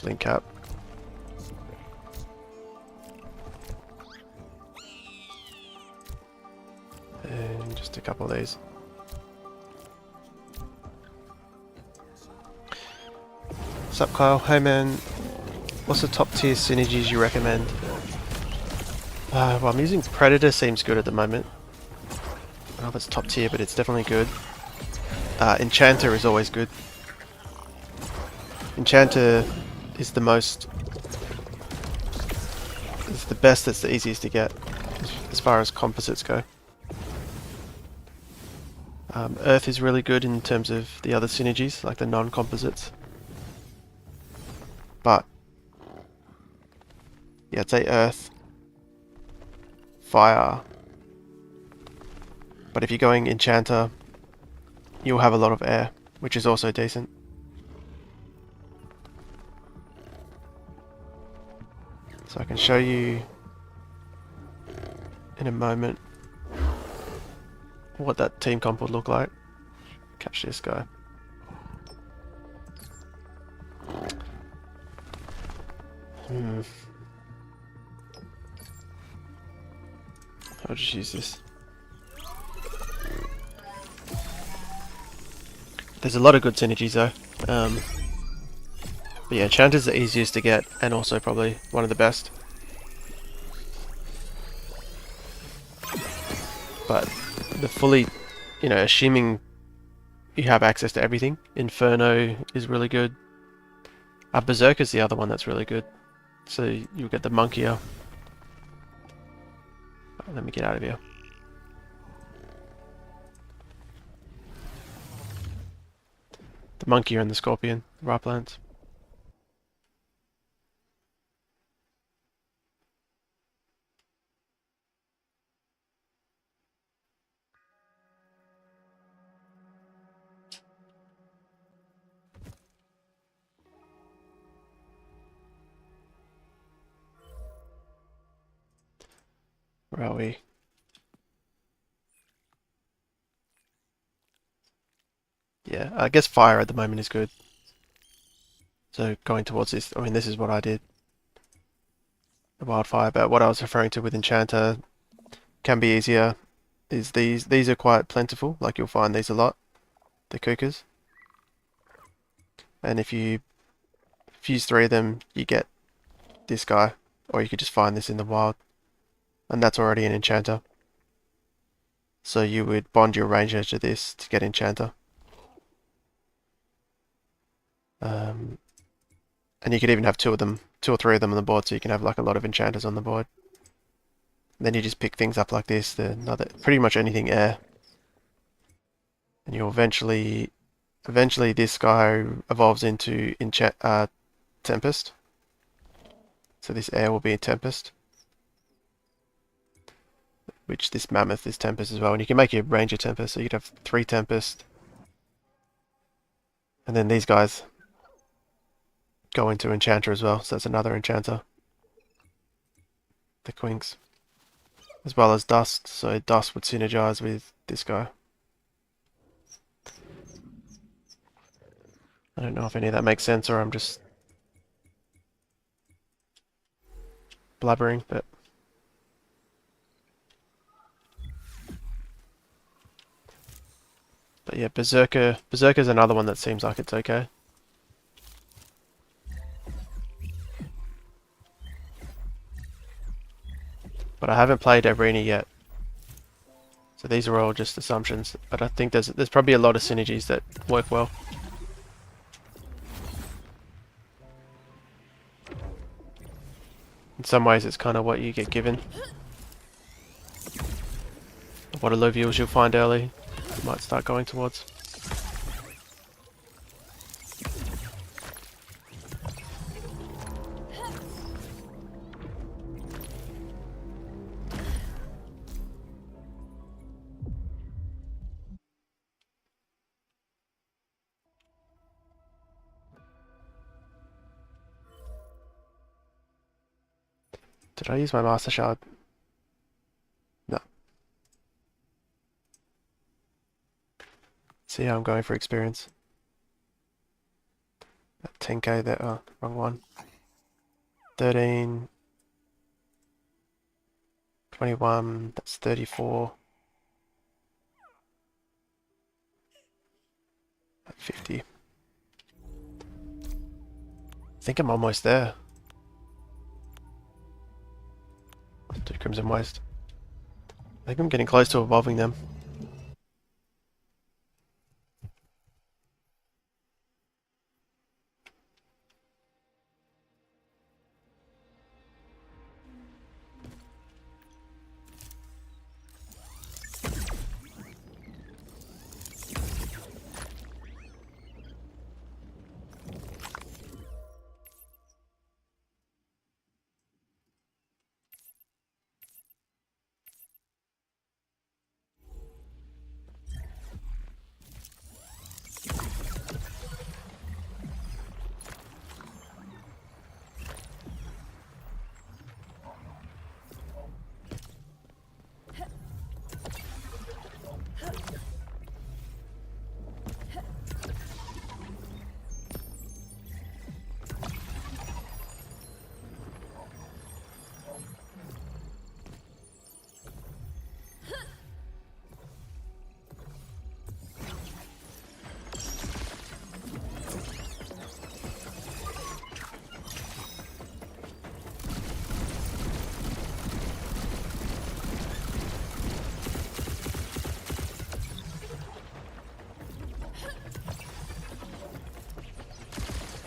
link cap. And just a couple of these. Sup Kyle? Hey man, what's the top tier synergies you recommend? Well, I'm using Predator, seems good at the moment. I don't know if it's top tier, but it's definitely good. Enchanter is always good. Enchanter is the most... It's the best, it's the easiest to get as far as composites go. Earth is really good in terms of the other synergies, like the non-composites. But yeah, I'd say Earth, Fire. But if you're going Enchanter, you'll have a lot of air, which is also decent. So I can show you in a moment what that team comp would look like. Catch this guy. I'll just use this. There's a lot of good synergies though. But yeah, Enchanter's the easiest to get and also probably one of the best. But the fully, you know, assuming you have access to everything, Inferno is really good. Berserker's the other one that's really good. So you'll get the Monkier. Let me get out of here. The Monkier and the Scorpion, Raplands. Where are we? Yeah, I guess Fire at the moment is good. So going towards this, I mean this is what I did. The Wildfire, but what I was referring to with Enchanter can be easier. Is these are quite plentiful, like you'll find these a lot. The Cookers. And if you use 3 of them, you get this guy. Or you could just find this in the wild. And that's already an Enchanter. So you would bond your Ranger to this to get Enchanter. And you could even have 2 of them, 2 or 3 of them on the board, so you can have like a lot of Enchanters on the board. And then you just pick things up like this, pretty much anything air. And you'll eventually this guy evolves into Tempest. So this air will be a Tempest. Which this Mammoth is Tempest as well. And you can make your Ranger Tempest, so you'd have 3 Tempest. And then these guys go into Enchanter as well, so that's another Enchanter. The Quinks. As well as Dust, so Dust would synergize with this guy. I don't know if any of that makes sense or I'm just blabbering, but yeah, Berserker's another one that seems like it's okay. But I haven't played Arena yet. So these are all just assumptions, but I think there's probably a lot of synergies that work well. In some ways it's kind of what you get given. What Illuvials you'll find early, you might start going towards. Did I use my master shard? No. See how I'm going for experience. That 10k there, oh, wrong one. 13, 21, that's 34. 50. I think I'm almost there. Do Crimson Waste. I think I'm getting close to evolving them.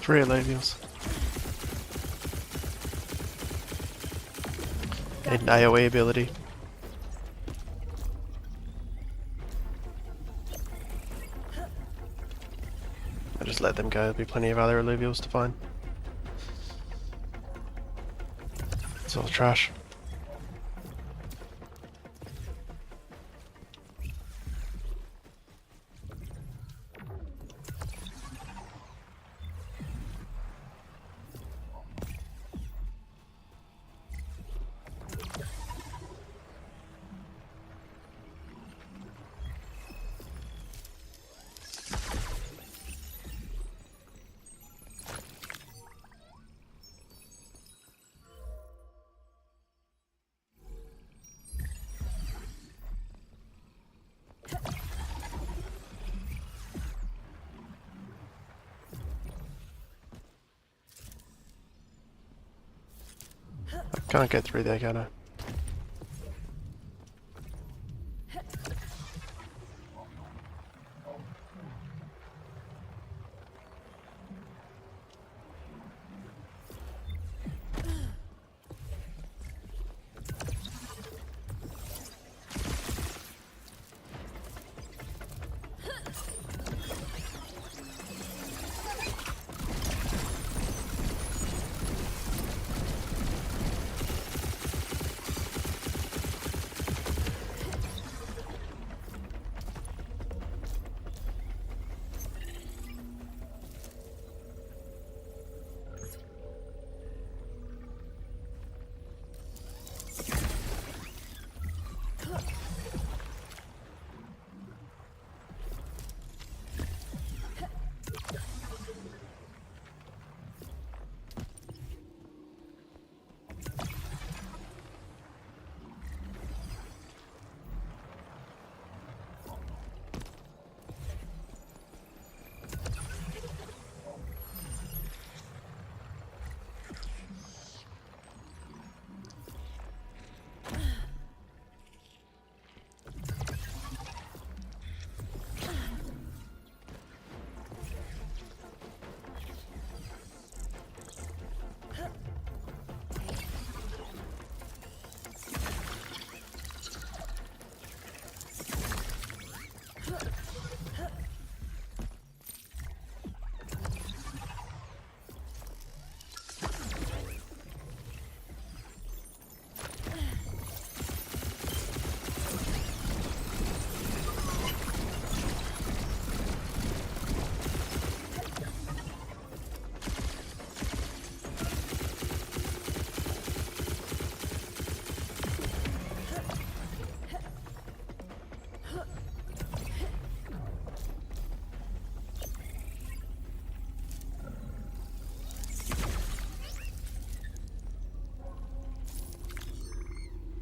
Three Illuvials. Need an AoE ability. I'll just let them go, there'll be plenty of other Illuvials to find. It's all trash. I can't get through there, can I?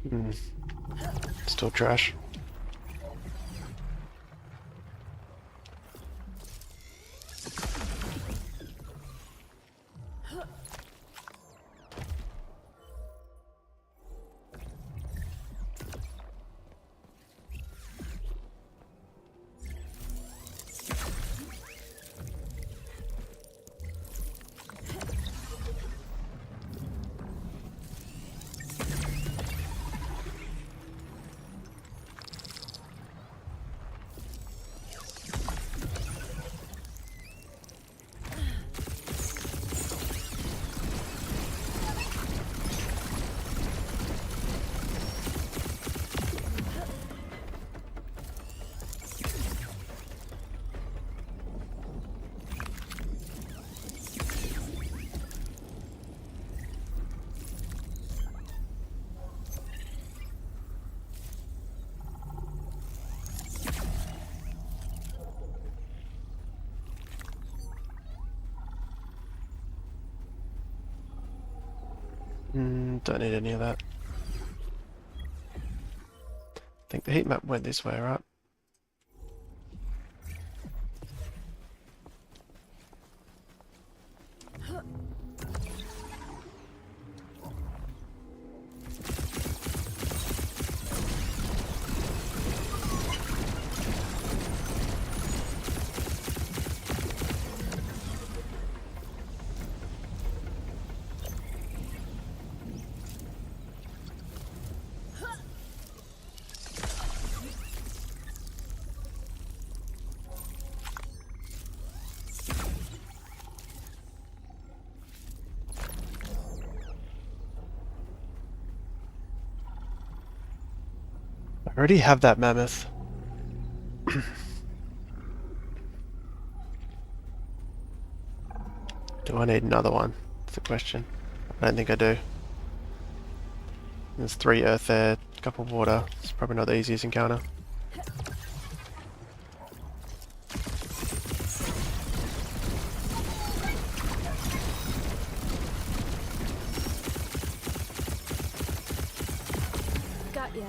Hmm. Still trash. Don't need any of that. I think the heat map went this way, right? I already have that mammoth. Do I need another one? That's the question. I don't think I do. There's 3 earth there, a couple of water. It's probably not the easiest encounter. Got ya.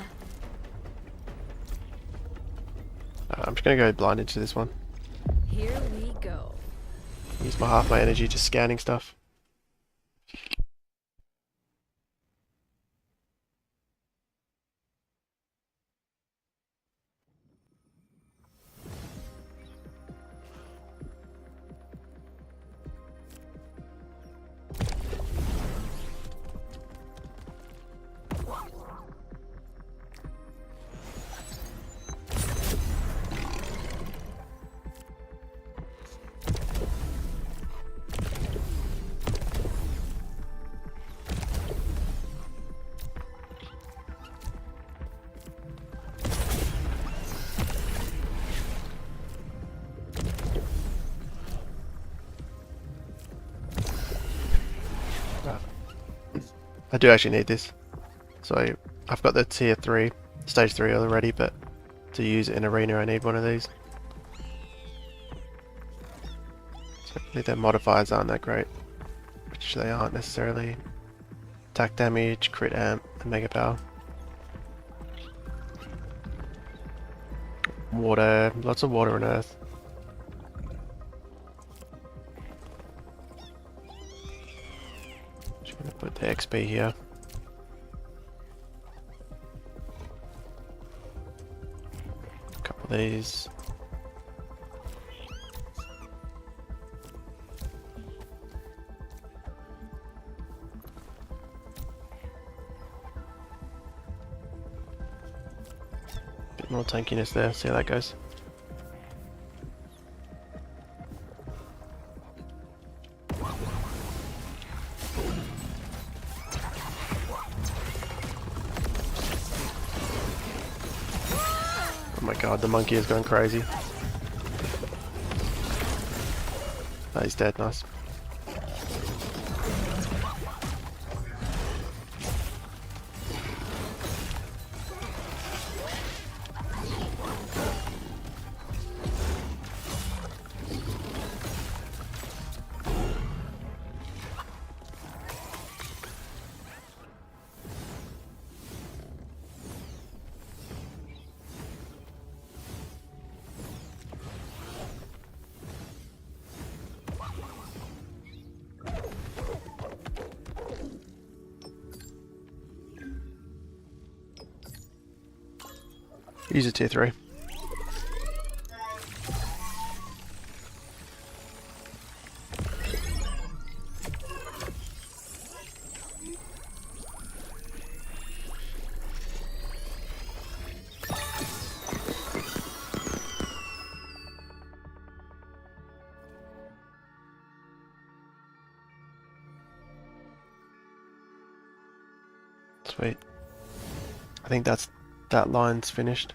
I'm just gonna go blind into this one. Here we go. Use half my energy just scanning stuff. I do actually need this. So I've got the tier 3, stage 3 already, but to use it in arena I need one of these. So their modifiers aren't that great, which they aren't necessarily. Attack damage, crit amp, and mega power. Water, lots of water and earth. Just gonna put the XP here. A couple of these. Bit more tankiness there, see how that goes. Oh my god, the monkey is going crazy. Oh, he's dead, nice. Use a tier 3. Sweet. I think that line's finished.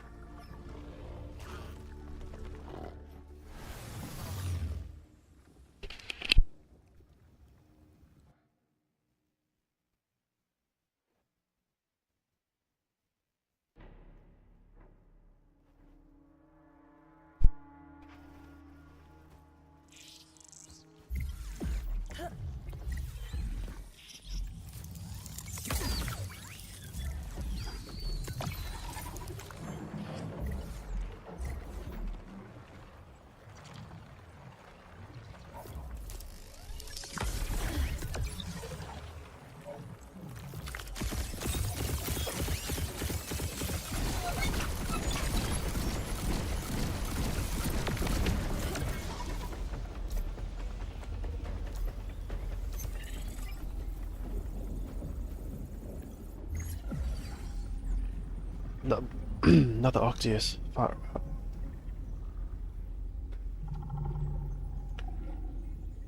No, another Octius. Far out.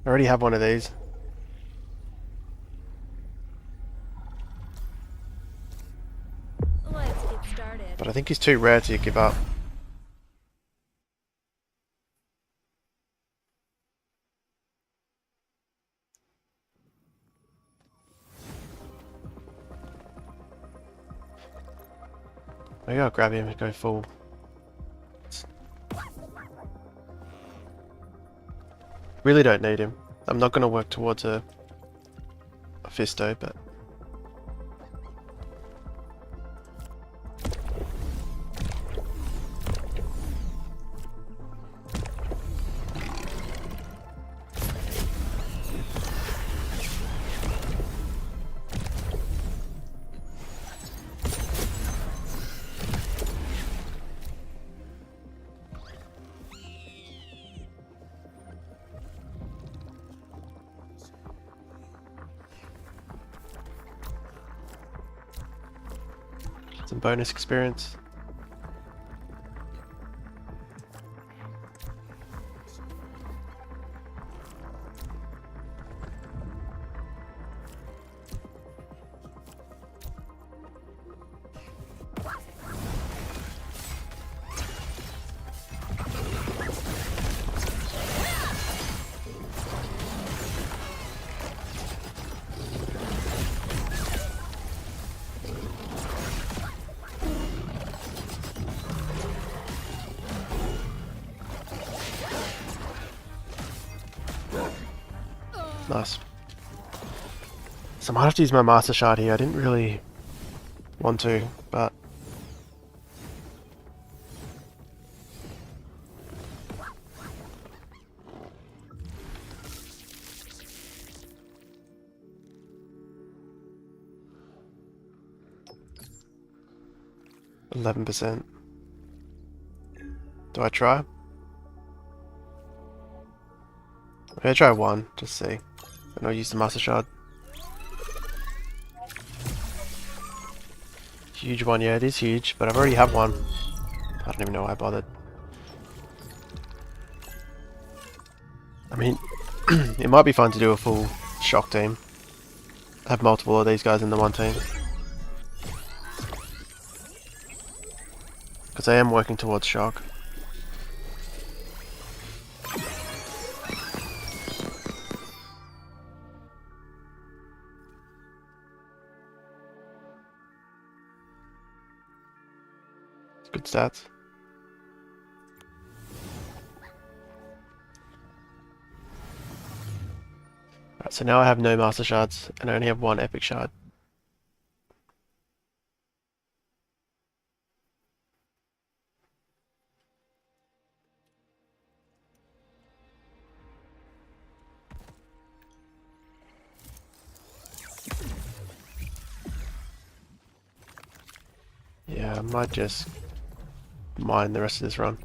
I already have one of these. Let's get started. But I think he's too rare to give up. Maybe I'll grab him and go full. Really don't need him. I'm not going to work towards a Fisto, but... some bonus experience. Nice. So I might have to use my Master Shard here. I didn't really want to, but... %11. Do I try? I'm gonna try one, just see. And I'll use the Master Shard. Huge one, yeah, it is huge, but I've already had one. I don't even know why I bothered. I mean, it might be fun to do a full shock team. Have multiple of these guys in the one team. Because I am working towards shock. Good stats. Right, so now I have no Master Shards and I only have one Epic Shard. Yeah, I might just mine the rest of this run.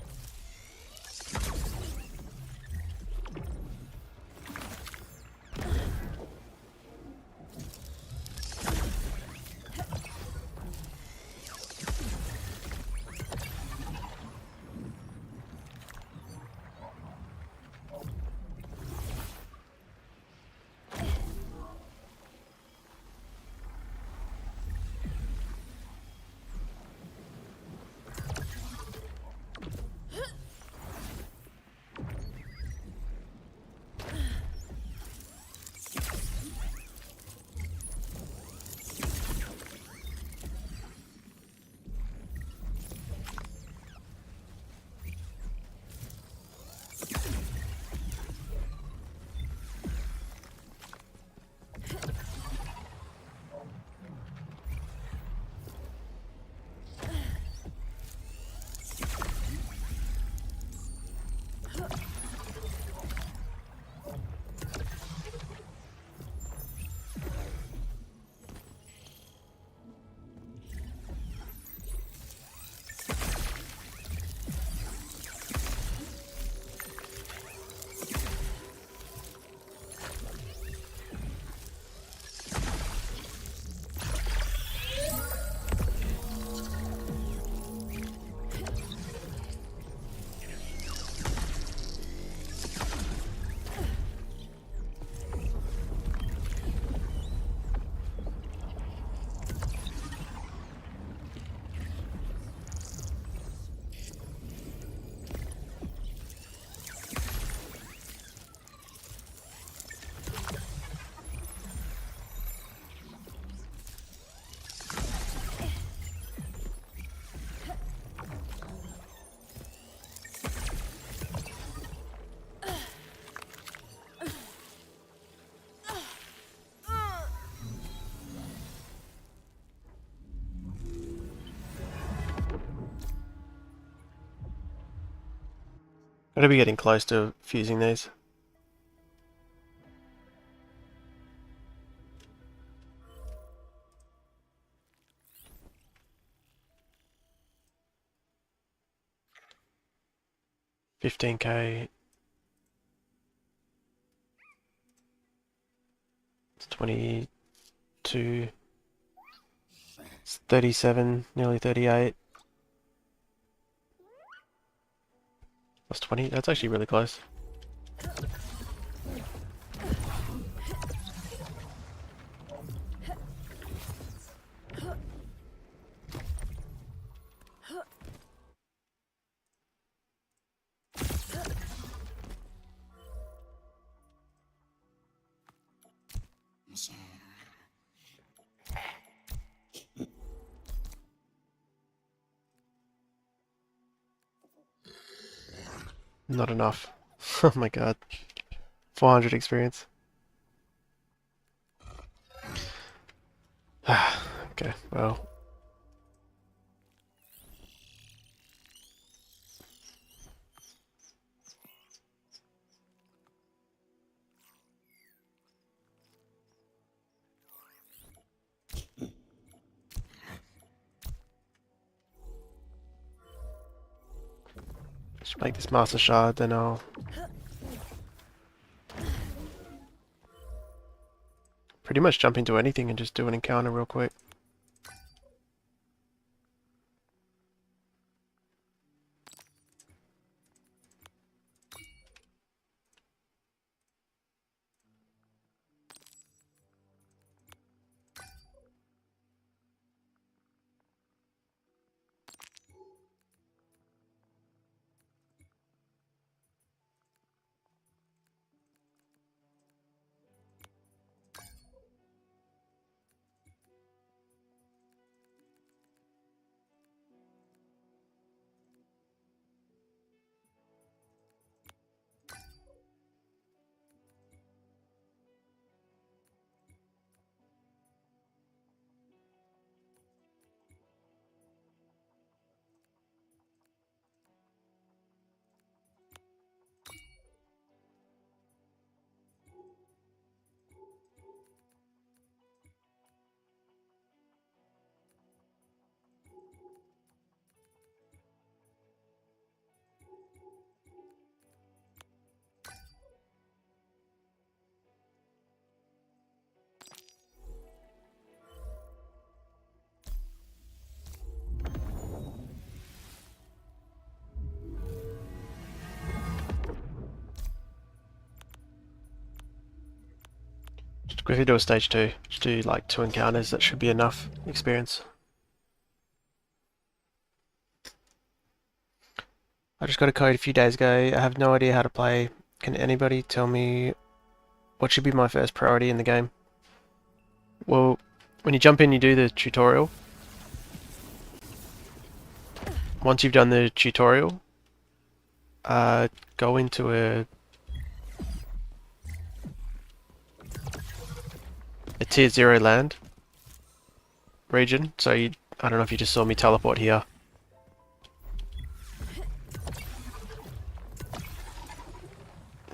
Gotta be getting close to fusing these. $15K. It's 22. It's 37, nearly 38. That's 20. That's actually really close. Not enough. Oh my god. 400 experience. Okay, well. Just make this master shard, then I'll pretty much jump into anything and just do an encounter real quick. If you do a stage 2, just do like 2 encounters, that should be enough experience. I just got a code a few days ago. I have no idea how to play. Can anybody tell me what should be my first priority in the game? Well, when you jump in, you do the tutorial. Once you've done the tutorial, go into a tier 0 land region. So I don't know if you just saw me teleport here.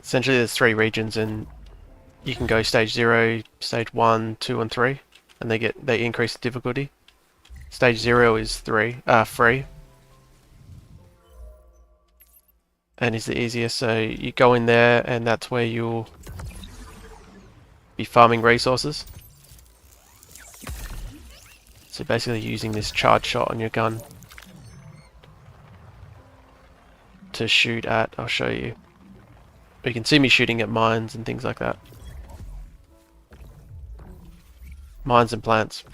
Essentially there's 3 regions and you can go stage 0, stage 1, 2 and 3 and they increase the difficulty. Stage 0 is free and is the easiest, so you go in there and that's where you'll be farming resources. So basically using this charge shot on your gun to shoot at, I'll show you. You can see me shooting at mines and things like that. Mines and plants.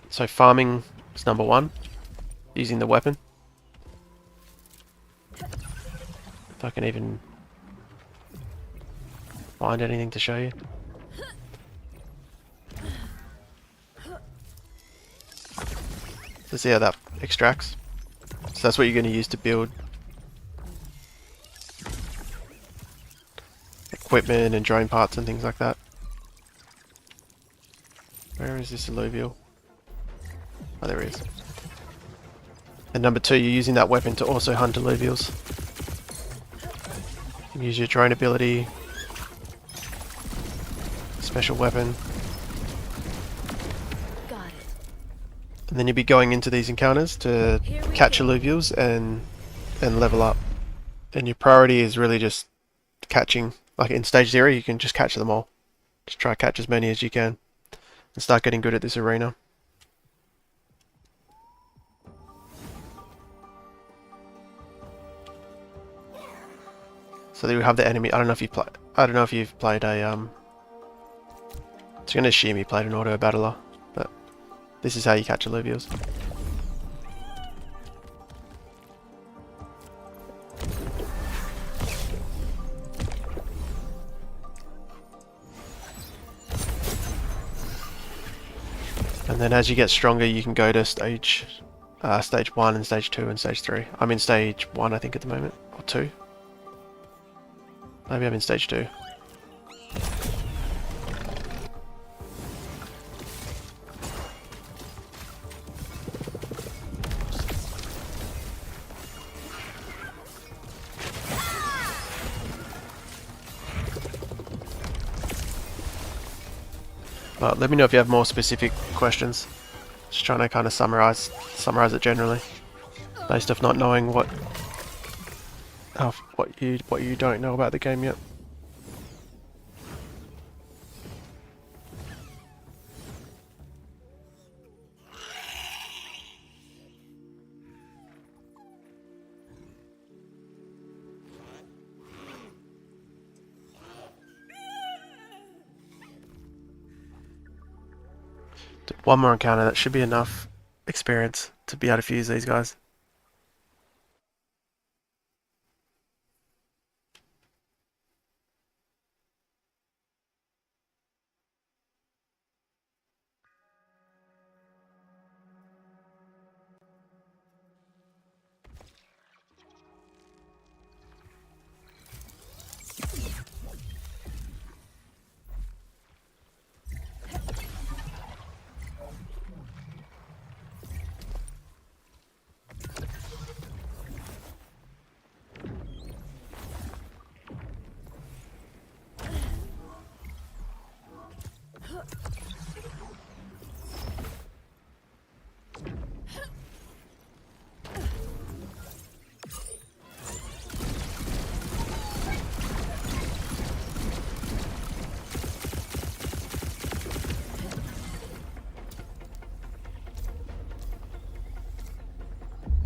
So farming is number 1, using the weapon. If I can even find anything to show you. So see how that extracts. So that's what you're going to use to build equipment and drone parts and things like that. Where is this Illuvial? Oh, there he is. And number 2, you're using that weapon to also hunt Illuvials. You can use your drone ability, special weapon. Got it. And then you'll be going into these encounters to catch Illuvials and level up. And your priority is really just catching. Like in stage 0, you can just catch them all. Just try to catch as many as you can and start getting good at this arena. So there we have the enemy. I don't know if you've played a it's gonna assume you played an auto battler, but this is how you catch Illuvials. And then as you get stronger, you can go to stage 1 and stage 2 and stage 3. I'm in stage 1, I think, at the moment, or 2. Maybe I'm in stage 2. But let me know if you have more specific questions. Just trying to kind of summarize it generally, based off not knowing what you don't know about the game yet. One more encounter, that should be enough experience to be able to fuse these guys.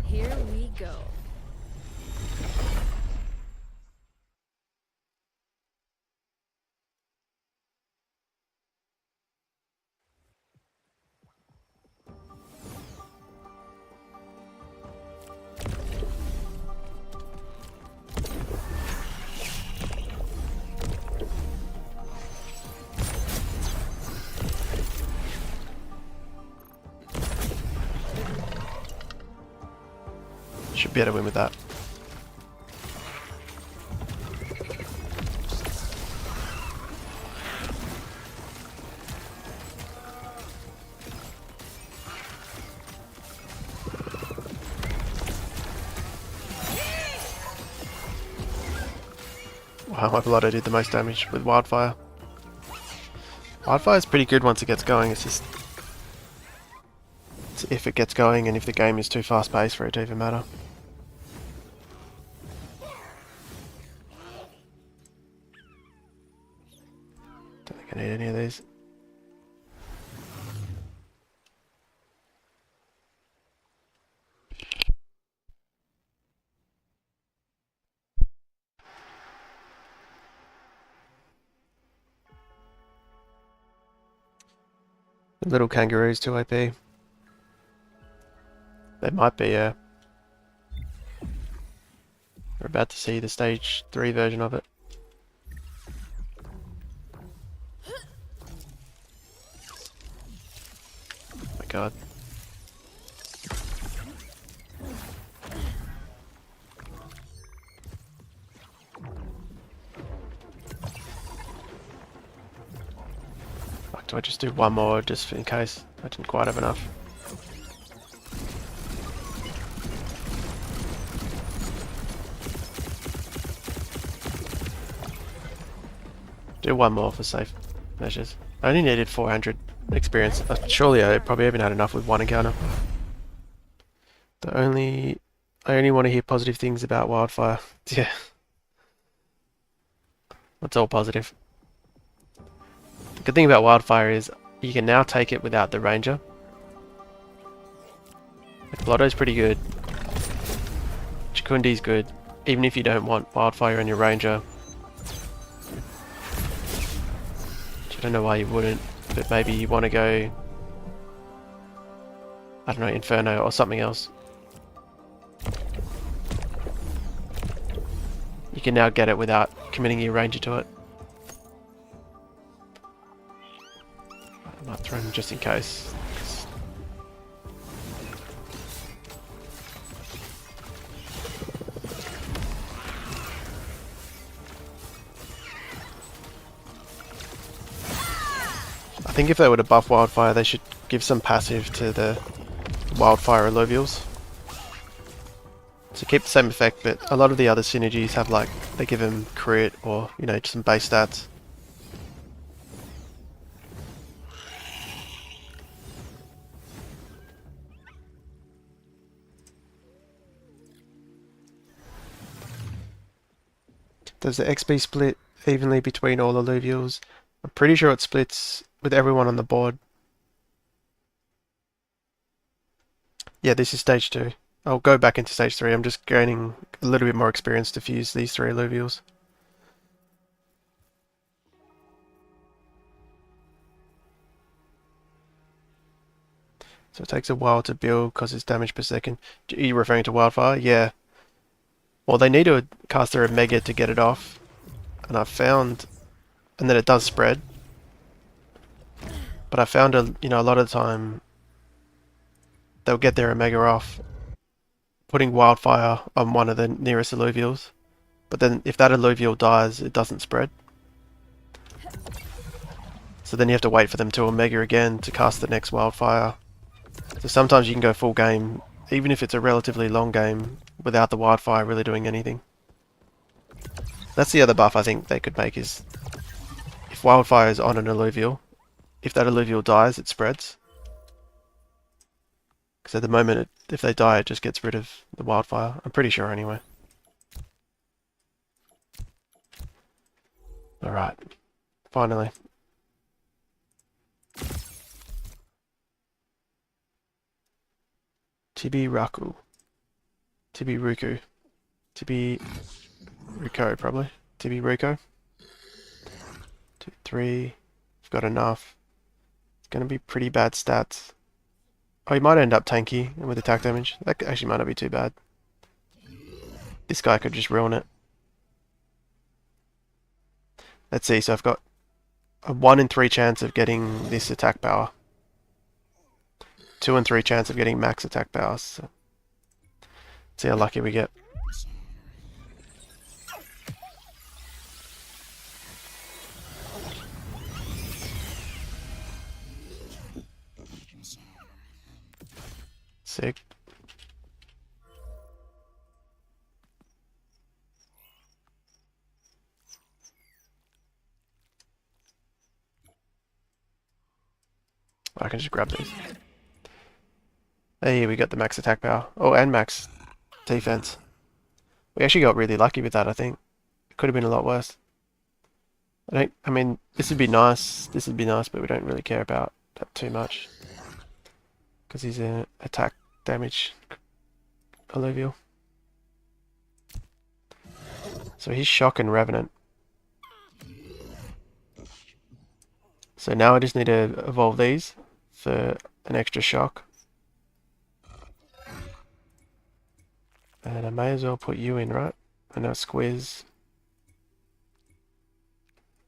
Here we go. Should be able to win with that. Wow, my Blooddo did the most damage with Wildfire. Wildfire is pretty good once it gets going, it's just it's if it gets going and if the game is too fast paced for it to even matter. Don't think I need any of these. The little kangaroos too OP. They might be, yeah. We're about to see the stage 3 version of it. Oh my god. Like, do I just do one more just in case I didn't quite have enough? Do one more for safe measures. I only needed 400 experience. Surely I probably even had enough with one encounter. I only want to hear positive things about Wildfire. Yeah. It's all positive. The good thing about Wildfire is you can now take it without the Ranger. Like, Blotto's pretty good. Chakundi's good. Even if you don't want Wildfire in your Ranger. I don't know why you wouldn't, but maybe you want to go, I don't know, Inferno or something else. You can now get it without committing your Ranger to it. I might throw him just in case. I think if they were to buff Wildfire, they should give some passive to the Wildfire Illuvials. To keep the same effect, but a lot of the other synergies have, like, they give them crit or, you know, just some base stats. Does the XP split evenly between all Illuvials? I'm pretty sure it splits with everyone on the board. Yeah, this is stage 2. I'll go back into stage 3. I'm just gaining a little bit more experience to fuse these 3 Illuvials. So it takes a while to build because it's damage per second. Are you referring to Wildfire? Yeah. Well, they need to cast their Mega to get it off. And I've found... And then it does spread. But I found, a lot of the time... They'll get their Omega off, putting Wildfire on one of the nearest Illuvials. But then if that Illuvial dies, it doesn't spread. So then you have to wait for them to Omega again to cast the next Wildfire. So sometimes you can go full game, even if it's a relatively long game, without the Wildfire really doing anything. That's the other buff I think they could make is, if Wildfire is on an Illuvial, if that Illuvial dies, it spreads. Because at the moment, if they die, it just gets rid of the Wildfire. I'm pretty sure anyway. Alright. Finally. Tibi-Raku. Tibi-Ruku. Tibi-Ruko, probably. Tibi-Ruko. 2, 3. I've got enough. It's going to be pretty bad stats. Oh, he might end up tanky with attack damage. That actually might not be too bad. This guy could just ruin it. Let's see, so I've got a 1 in 3 chance of getting this attack power. 2 in 3 chance of getting max attack power. So See how lucky we get. Sick. I can just grab these. Hey, we got the max attack power. Oh, and max defense. We actually got really lucky with that, I think. It could have been a lot worse. I mean, this would be nice. This would be nice, but we don't really care about that too much. Because he's an attack damage Illuvial. So he's Shock and Revenant. So now I just need to evolve these for an extra Shock. And I may as well put you in, right? And now Squiz.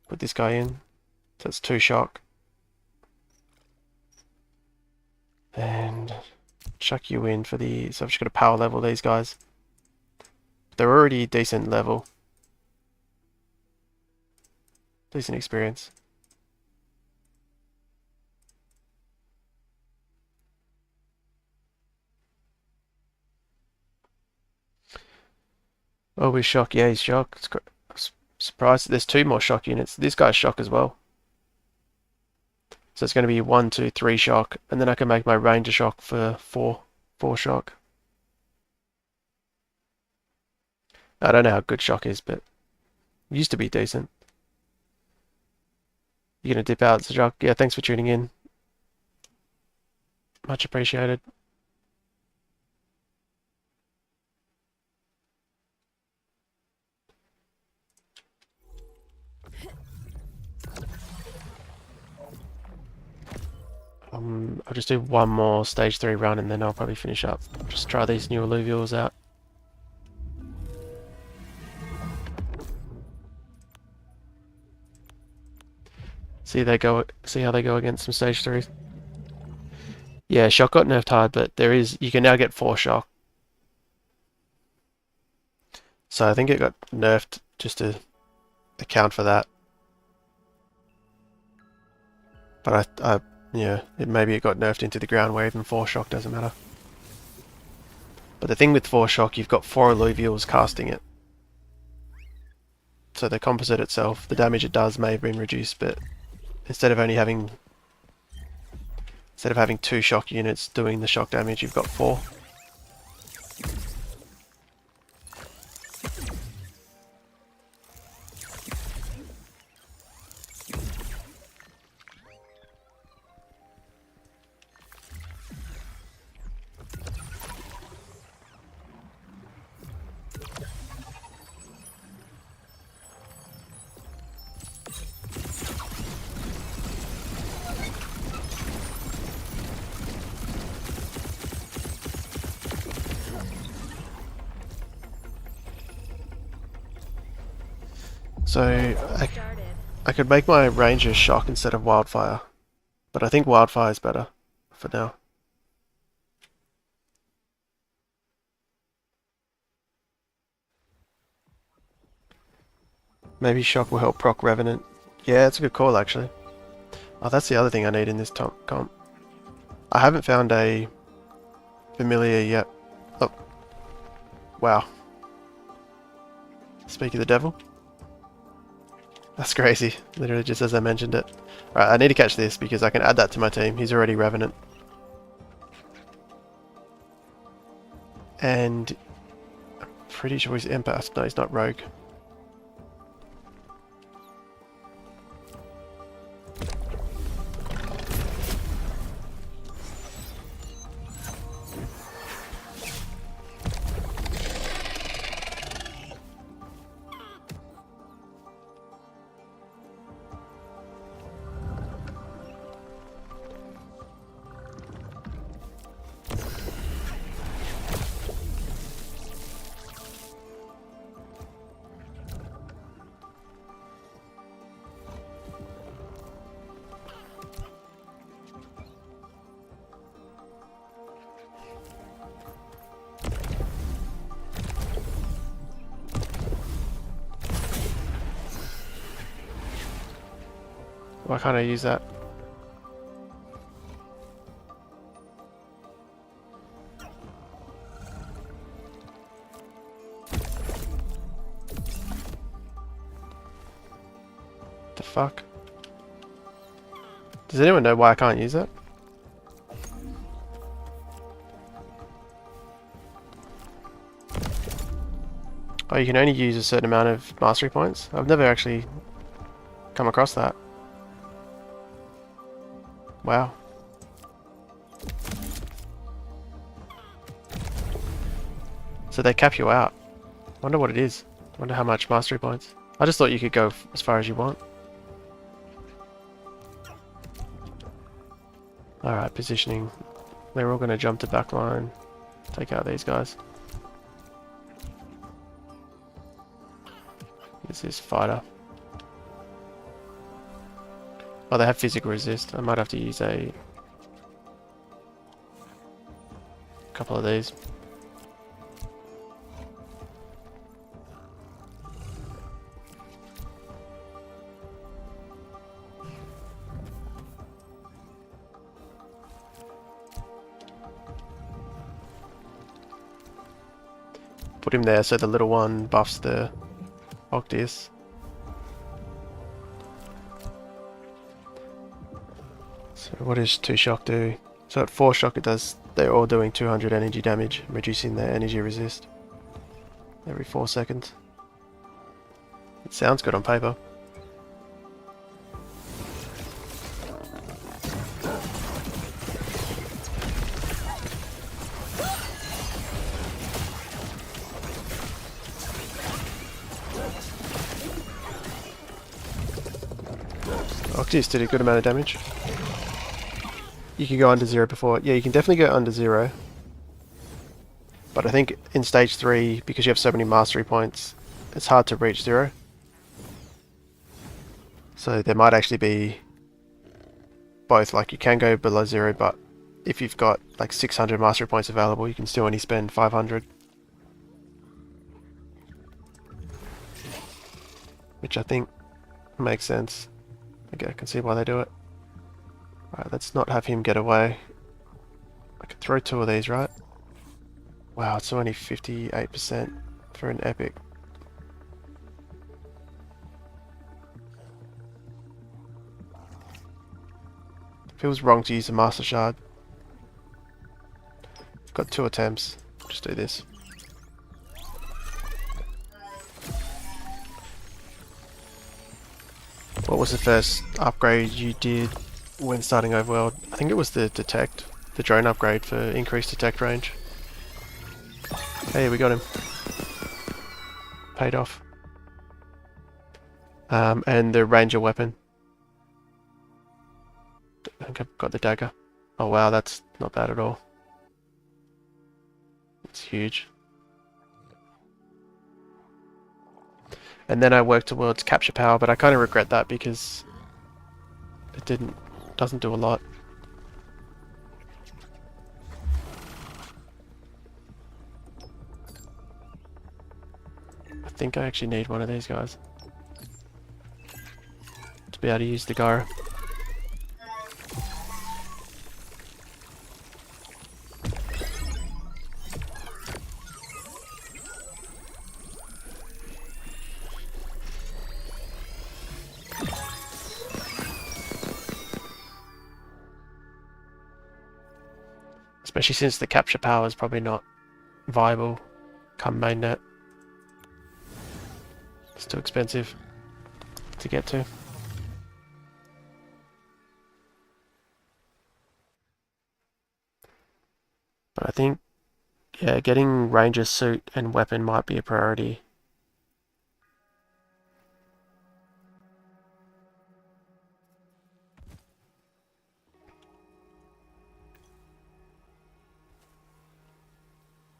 Put this guy in. So that's 2 Shock. And chuck you in for the... So I've just got to power level these guys. They're already decent level. Decent experience. Oh, we're Shock. Yeah, he's Shock. Surprised there's 2 more Shock units. This guy's Shock as well. So it's going to be 1, 2, 3 Shock, and then I can make my Ranger Shock for 4 Shock. I don't know how good Shock is, but it used to be decent. You're going to dip out, Shock? Yeah, thanks for tuning in. Much appreciated. I'll just do one more stage 3 run and then I'll probably finish up. Just try these new Illuvials out. See how they go against some stage 3s. Yeah, Shock got nerfed hard, but you can now get 4 Shock. So I think it got nerfed just to account for that. But yeah, maybe it got nerfed into the ground where even 4 Shock doesn't matter. But the thing with 4 Shock, you've got 4 Illuvials casting it. So the composite itself, the damage it does may have been reduced, but instead of having 2 Shock units doing the Shock damage, you've got 4. So I could make my Ranger Shock instead of Wildfire, but I think Wildfire is better for now. Maybe Shock will help proc Revenant. Yeah, it's a good call actually. Oh, that's the other thing I need in this comp. I haven't found a familiar yet. Oh, wow. Speak of the devil. That's crazy, literally just as I mentioned it. Alright, I need to catch this because I can add that to my team. He's already Revenant. And I'm pretty sure he's Empath. No, he's not Rogue. Why can't I use that? The fuck? Does anyone know why I can't use it? Oh, you can only use a certain amount of mastery points? I've never actually come across that. Wow. So they cap you out. Wonder what it is. Wonder how much mastery points. I just thought you could go as far as you want. Alright, positioning. They're all going to jump to backline. Take out these guys. This is fighter. Oh, they have physical resist. I might have to use a couple of these. Put him there so the little one buffs the Octius. So what does 2 shock do? So at 4 shock it does, they're all doing 200 energy damage, reducing their energy resist every 4 seconds. It sounds good on paper. Octius did a good amount of damage. You can go under 0 before. Yeah, you can definitely go under 0. But I think in stage 3, because you have so many mastery points, it's hard to reach 0. So there might actually be both. Like you can go below 0, but if you've got like 600 mastery points available, you can still only spend 500. Which I think makes sense. Okay, I can see why they do it. Alright, let's not have him get away. I could throw 2 of these, right? Wow, it's only 58% for an epic. Feels wrong to use a master shard. I've got 2 attempts. Just do this. What was the first upgrade you did when starting Overworld? I think it was the detect, the drone upgrade for increased detect range. Hey, we got him. Paid off. And the ranger weapon. I think I've got the dagger. Oh wow, that's not bad at all. It's huge. And then I worked towards capture power, but I kind of regret that because it doesn't do a lot. I think I actually need one of these guys to be able to use the gyro. Especially since the capture power is probably not viable come mainnet. It's too expensive to get to. But I think, yeah, getting ranger suit and weapon might be a priority.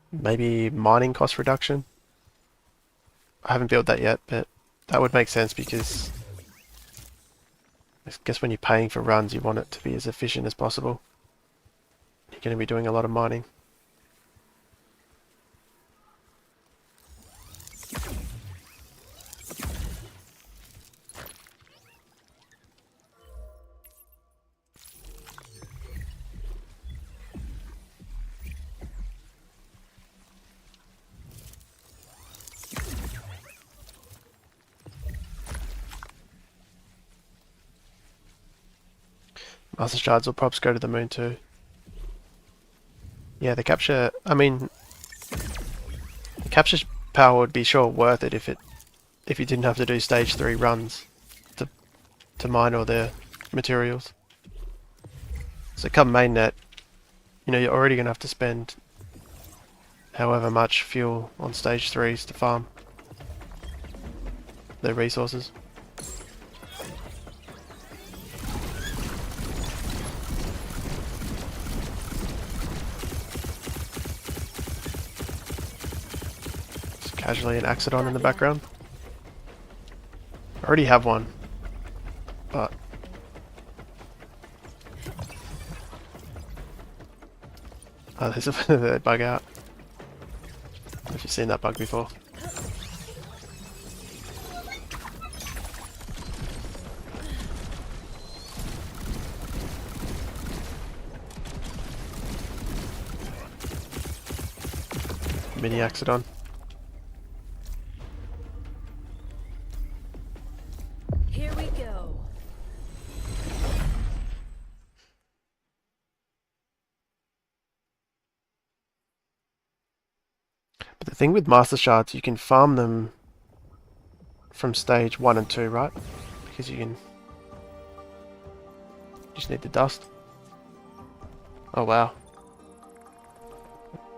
Maybe mining cost reduction. I haven't built that yet, but that would make sense because I guess when you're paying for runs, you want it to be as efficient as possible. You're going to be doing a lot of mining. Master shards will perhaps go to the moon too. Yeah, the capture. I mean, the capture power would be sure worth it if you didn't have to do stage 3 runs to mine all their materials. So come mainnet, you know, you're already gonna have to spend however much fuel on stage 3s to farm their resources. Just casually an Axodon in the background. I already have one, but oh, there's a bug out. Have you seen that bug before? Mini Axodon. Here we go. But the thing with Master Shards, you can farm them from stage 1 and 2, right? Because you just need the dust. Oh wow.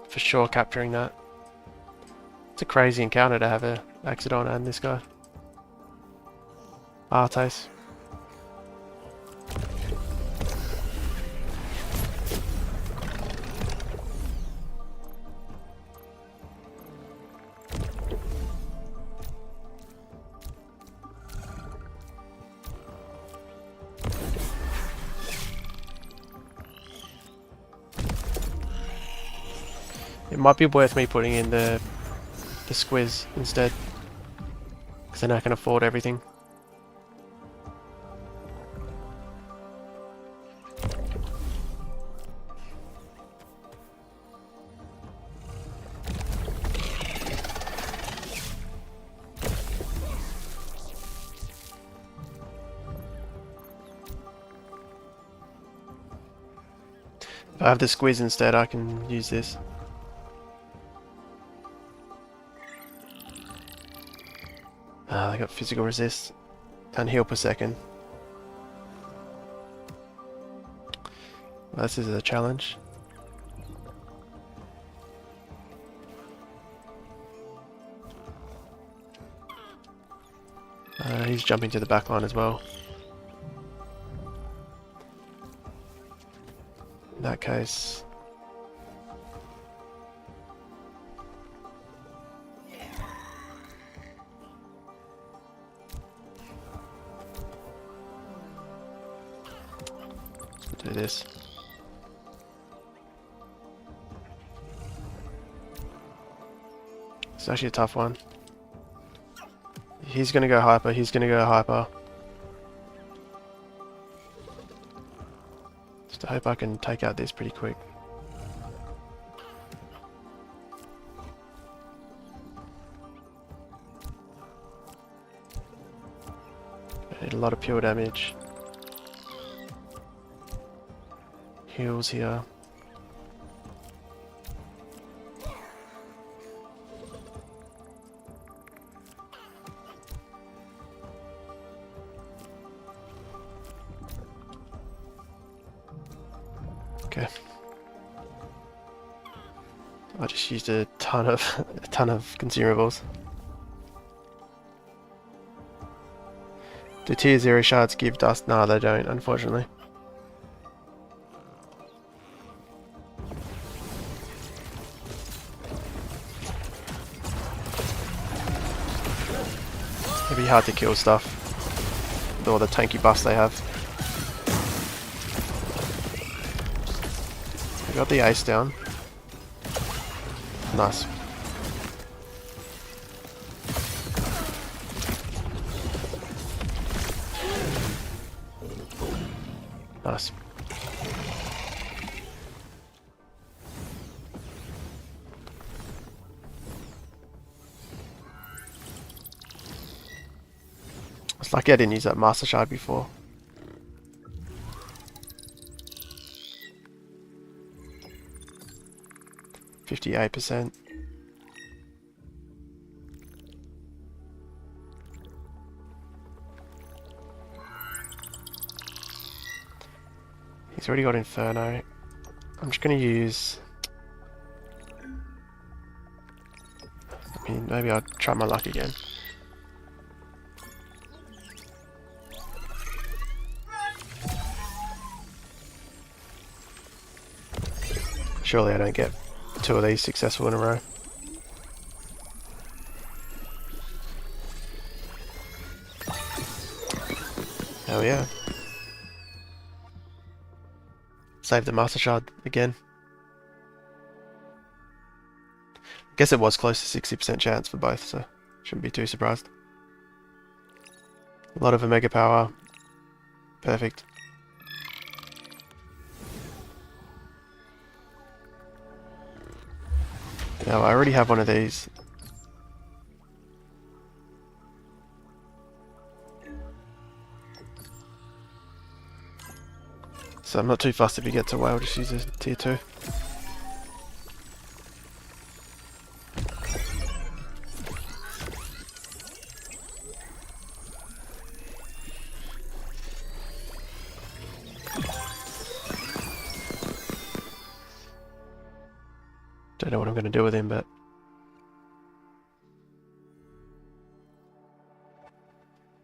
For sure capturing that. It's a crazy encounter to have a Axodon and this guy. Artes. It might be worth me putting in the squiz instead, because then I can afford everything. If I have the squiz instead, I can use this. I got physical resist and heal per second. Well, this is a challenge. He's jumping to the back line as well. In that case... do this. It's actually a tough one. He's gonna go hyper, he's gonna go hyper. Just hope I can take out this pretty quick. I need a lot of pure damage. Heals here. Okay. I just used a ton of consumables. Do tier 0 shards give dust? No, they don't, unfortunately. It'd be hard to kill stuff with all the tanky buffs they have. I got the ace down. Nice. Nice. It's lucky I didn't use that Master Shard before. 58%. He's already got Inferno. I'm just going to use... I mean, maybe I'll try my luck again. Surely I don't get 2 of these successful in a row. Hell yeah. Save the Master Shard again. Guess it was close to 60% chance for both, so shouldn't be too surprised. A lot of Omega power. Perfect. Now I already have one of these. So I'm not too fussed if he gets away, I'll just use a tier 2. Don't know what I'm going to do with him, but...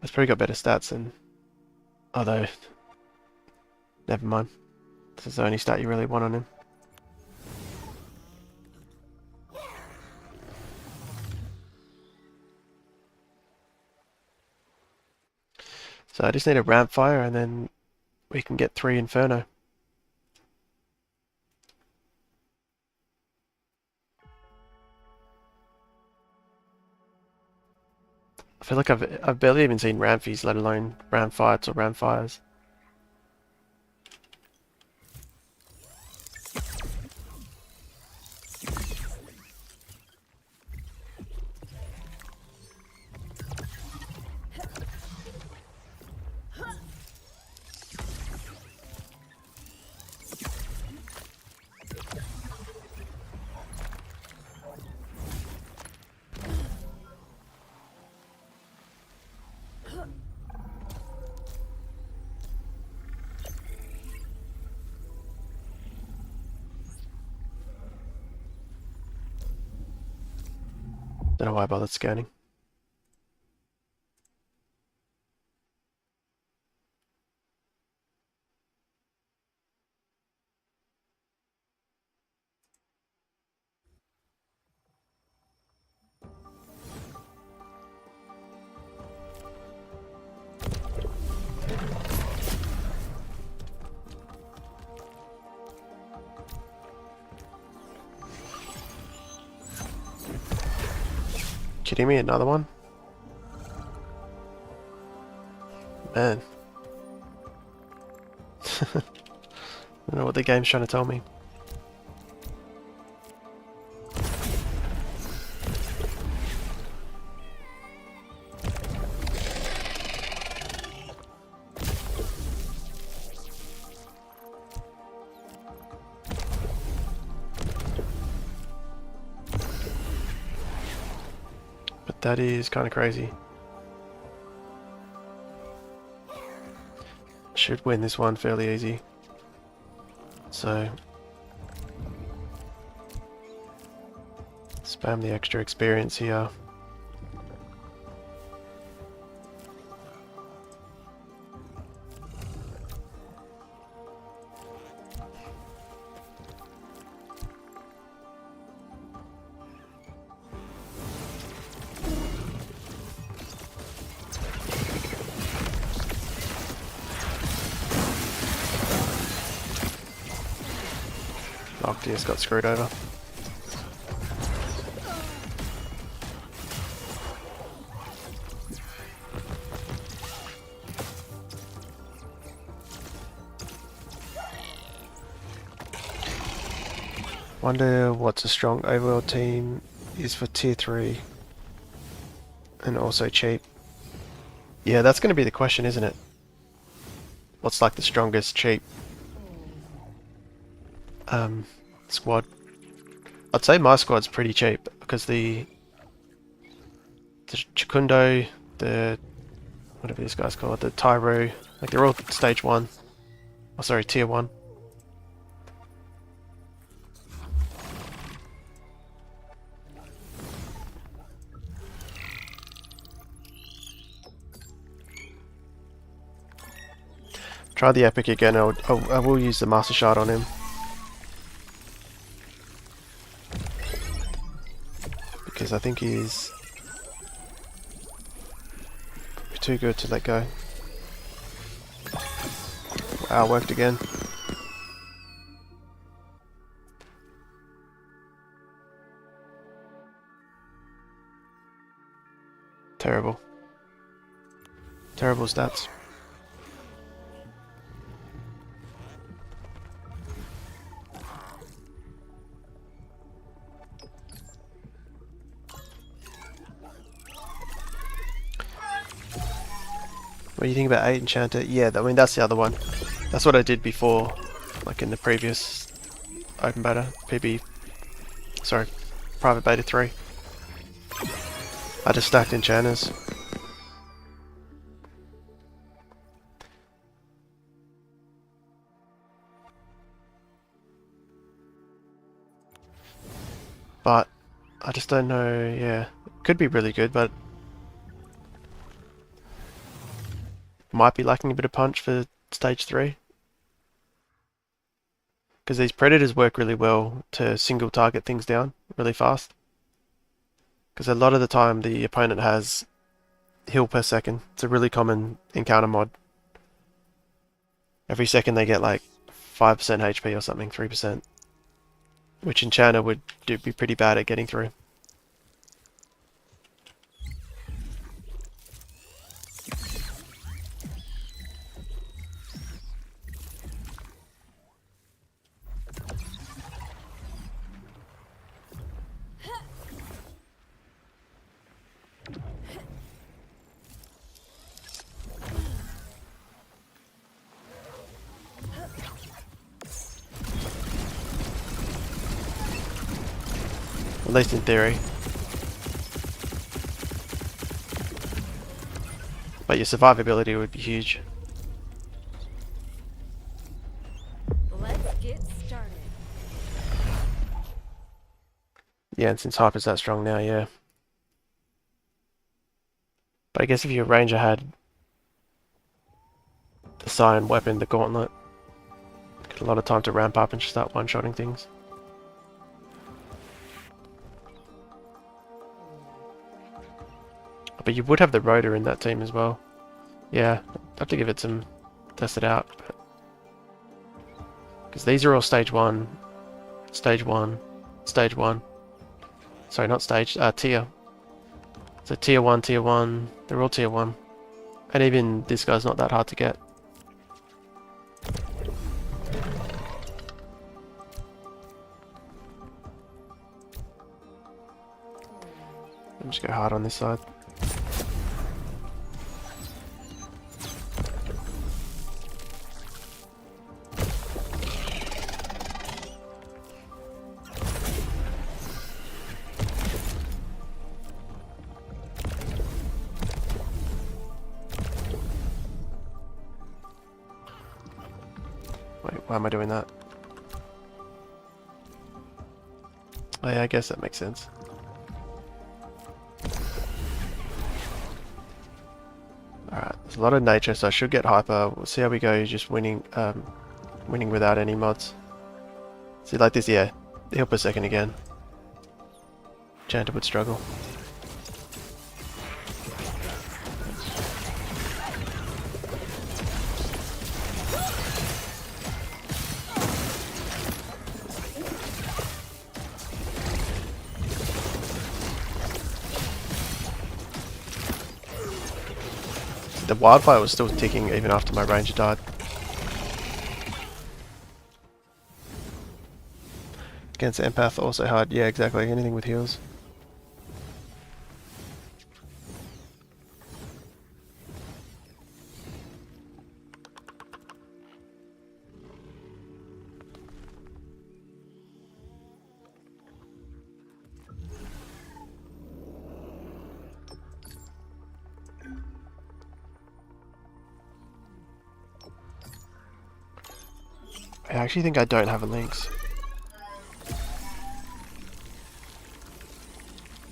He's probably got better stats than... Although... Never mind. This is the only stat you really want on him. So I just need a ramp fire and then we can get 3 Inferno. I feel like I've barely even seen Ramfies, let alone Ram fights or Ram fires. Don't know why I bothered scanning. Kidding me? Another one? Man. I don't know what the game's trying to tell me. That is kind of crazy. Should win this one fairly easy. So spam the extra experience here. Octius got screwed over. Wonder what's a strong overworld team is for tier 3 and also cheap. Yeah, that's going to be the question, isn't it? What's like the strongest cheap squad? I'd say my squad's pretty cheap because the Chukundo, the whatever these guys call it, the Tyro, like they're all stage 1. Oh sorry, tier 1. Try the epic again. I will use the master shard on him. Because I think he's too good to let go. Wow, worked again. Terrible. Terrible stats. What do you think about 8 Enchanter? Yeah, I mean that's the other one. That's what I did before, like in the previous open beta, sorry, private beta 3. I just stacked enchanters. But I just don't know, yeah. Could be really good, but might be lacking a bit of punch for stage 3. Because these predators work really well to single target things down really fast. Because a lot of the time the opponent has heal per second. It's a really common encounter mod. Every second they get like 5% HP or something, 3%. Which Enchanter would be pretty bad at getting through. At least in theory. But your survivability would be huge. Let's get started. Yeah, and since Hyper's that strong now, yeah. But I guess if your ranger had the Scion weapon, the gauntlet, get a lot of time to ramp up and just start one-shotting things. But you would have the rotor in that team as well. Yeah, I'd have to give it some, test it out. Because these are all stage 1, stage 1, stage 1. Sorry, not stage, tier. So tier 1, they're all tier 1. And even this guy's not that hard to get. Let me just go hard on this side. Wait, why am I doing that? Oh yeah, I guess that makes sense. Alright, there's a lot of nature, so I should get hyper. We'll see how we go, just winning winning without any mods. See, like this, yeah, heal per second again. Enchanter would struggle. The wildfire was still ticking even after my ranger died. Against empath also hard. Yeah, exactly. Anything with heals. I actually think I don't have a links.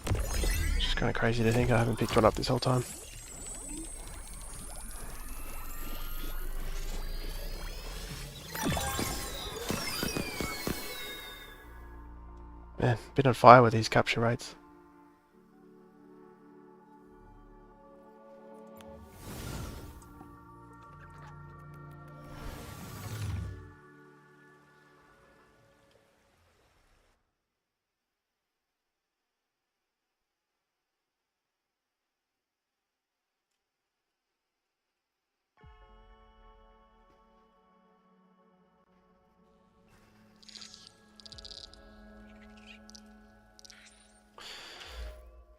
It's just kind of crazy to think I haven't picked one up this whole time. Man, been on fire with these capture rates.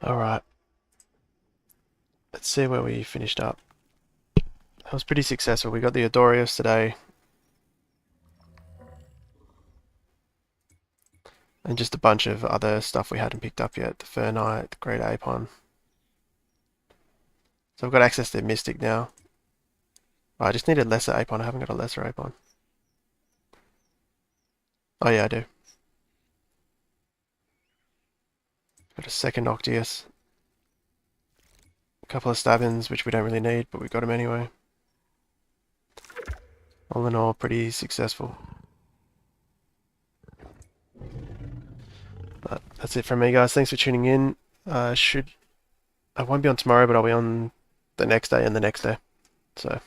Alright. Let's see where we finished up. That was pretty successful. We got the Adorius today. And just a bunch of other stuff we hadn't picked up yet. The Fernite, the Great Apon. So I've got access to Mystic now. Oh, I just need a lesser Apon. I haven't got a lesser Apon. Oh yeah, I do. Got a second Octius. A couple of Stabbins, which we don't really need, but we got them anyway. All in all, pretty successful. But that's it from me, guys. Thanks for tuning in. I won't be on tomorrow, but I'll be on the next day and the next day. So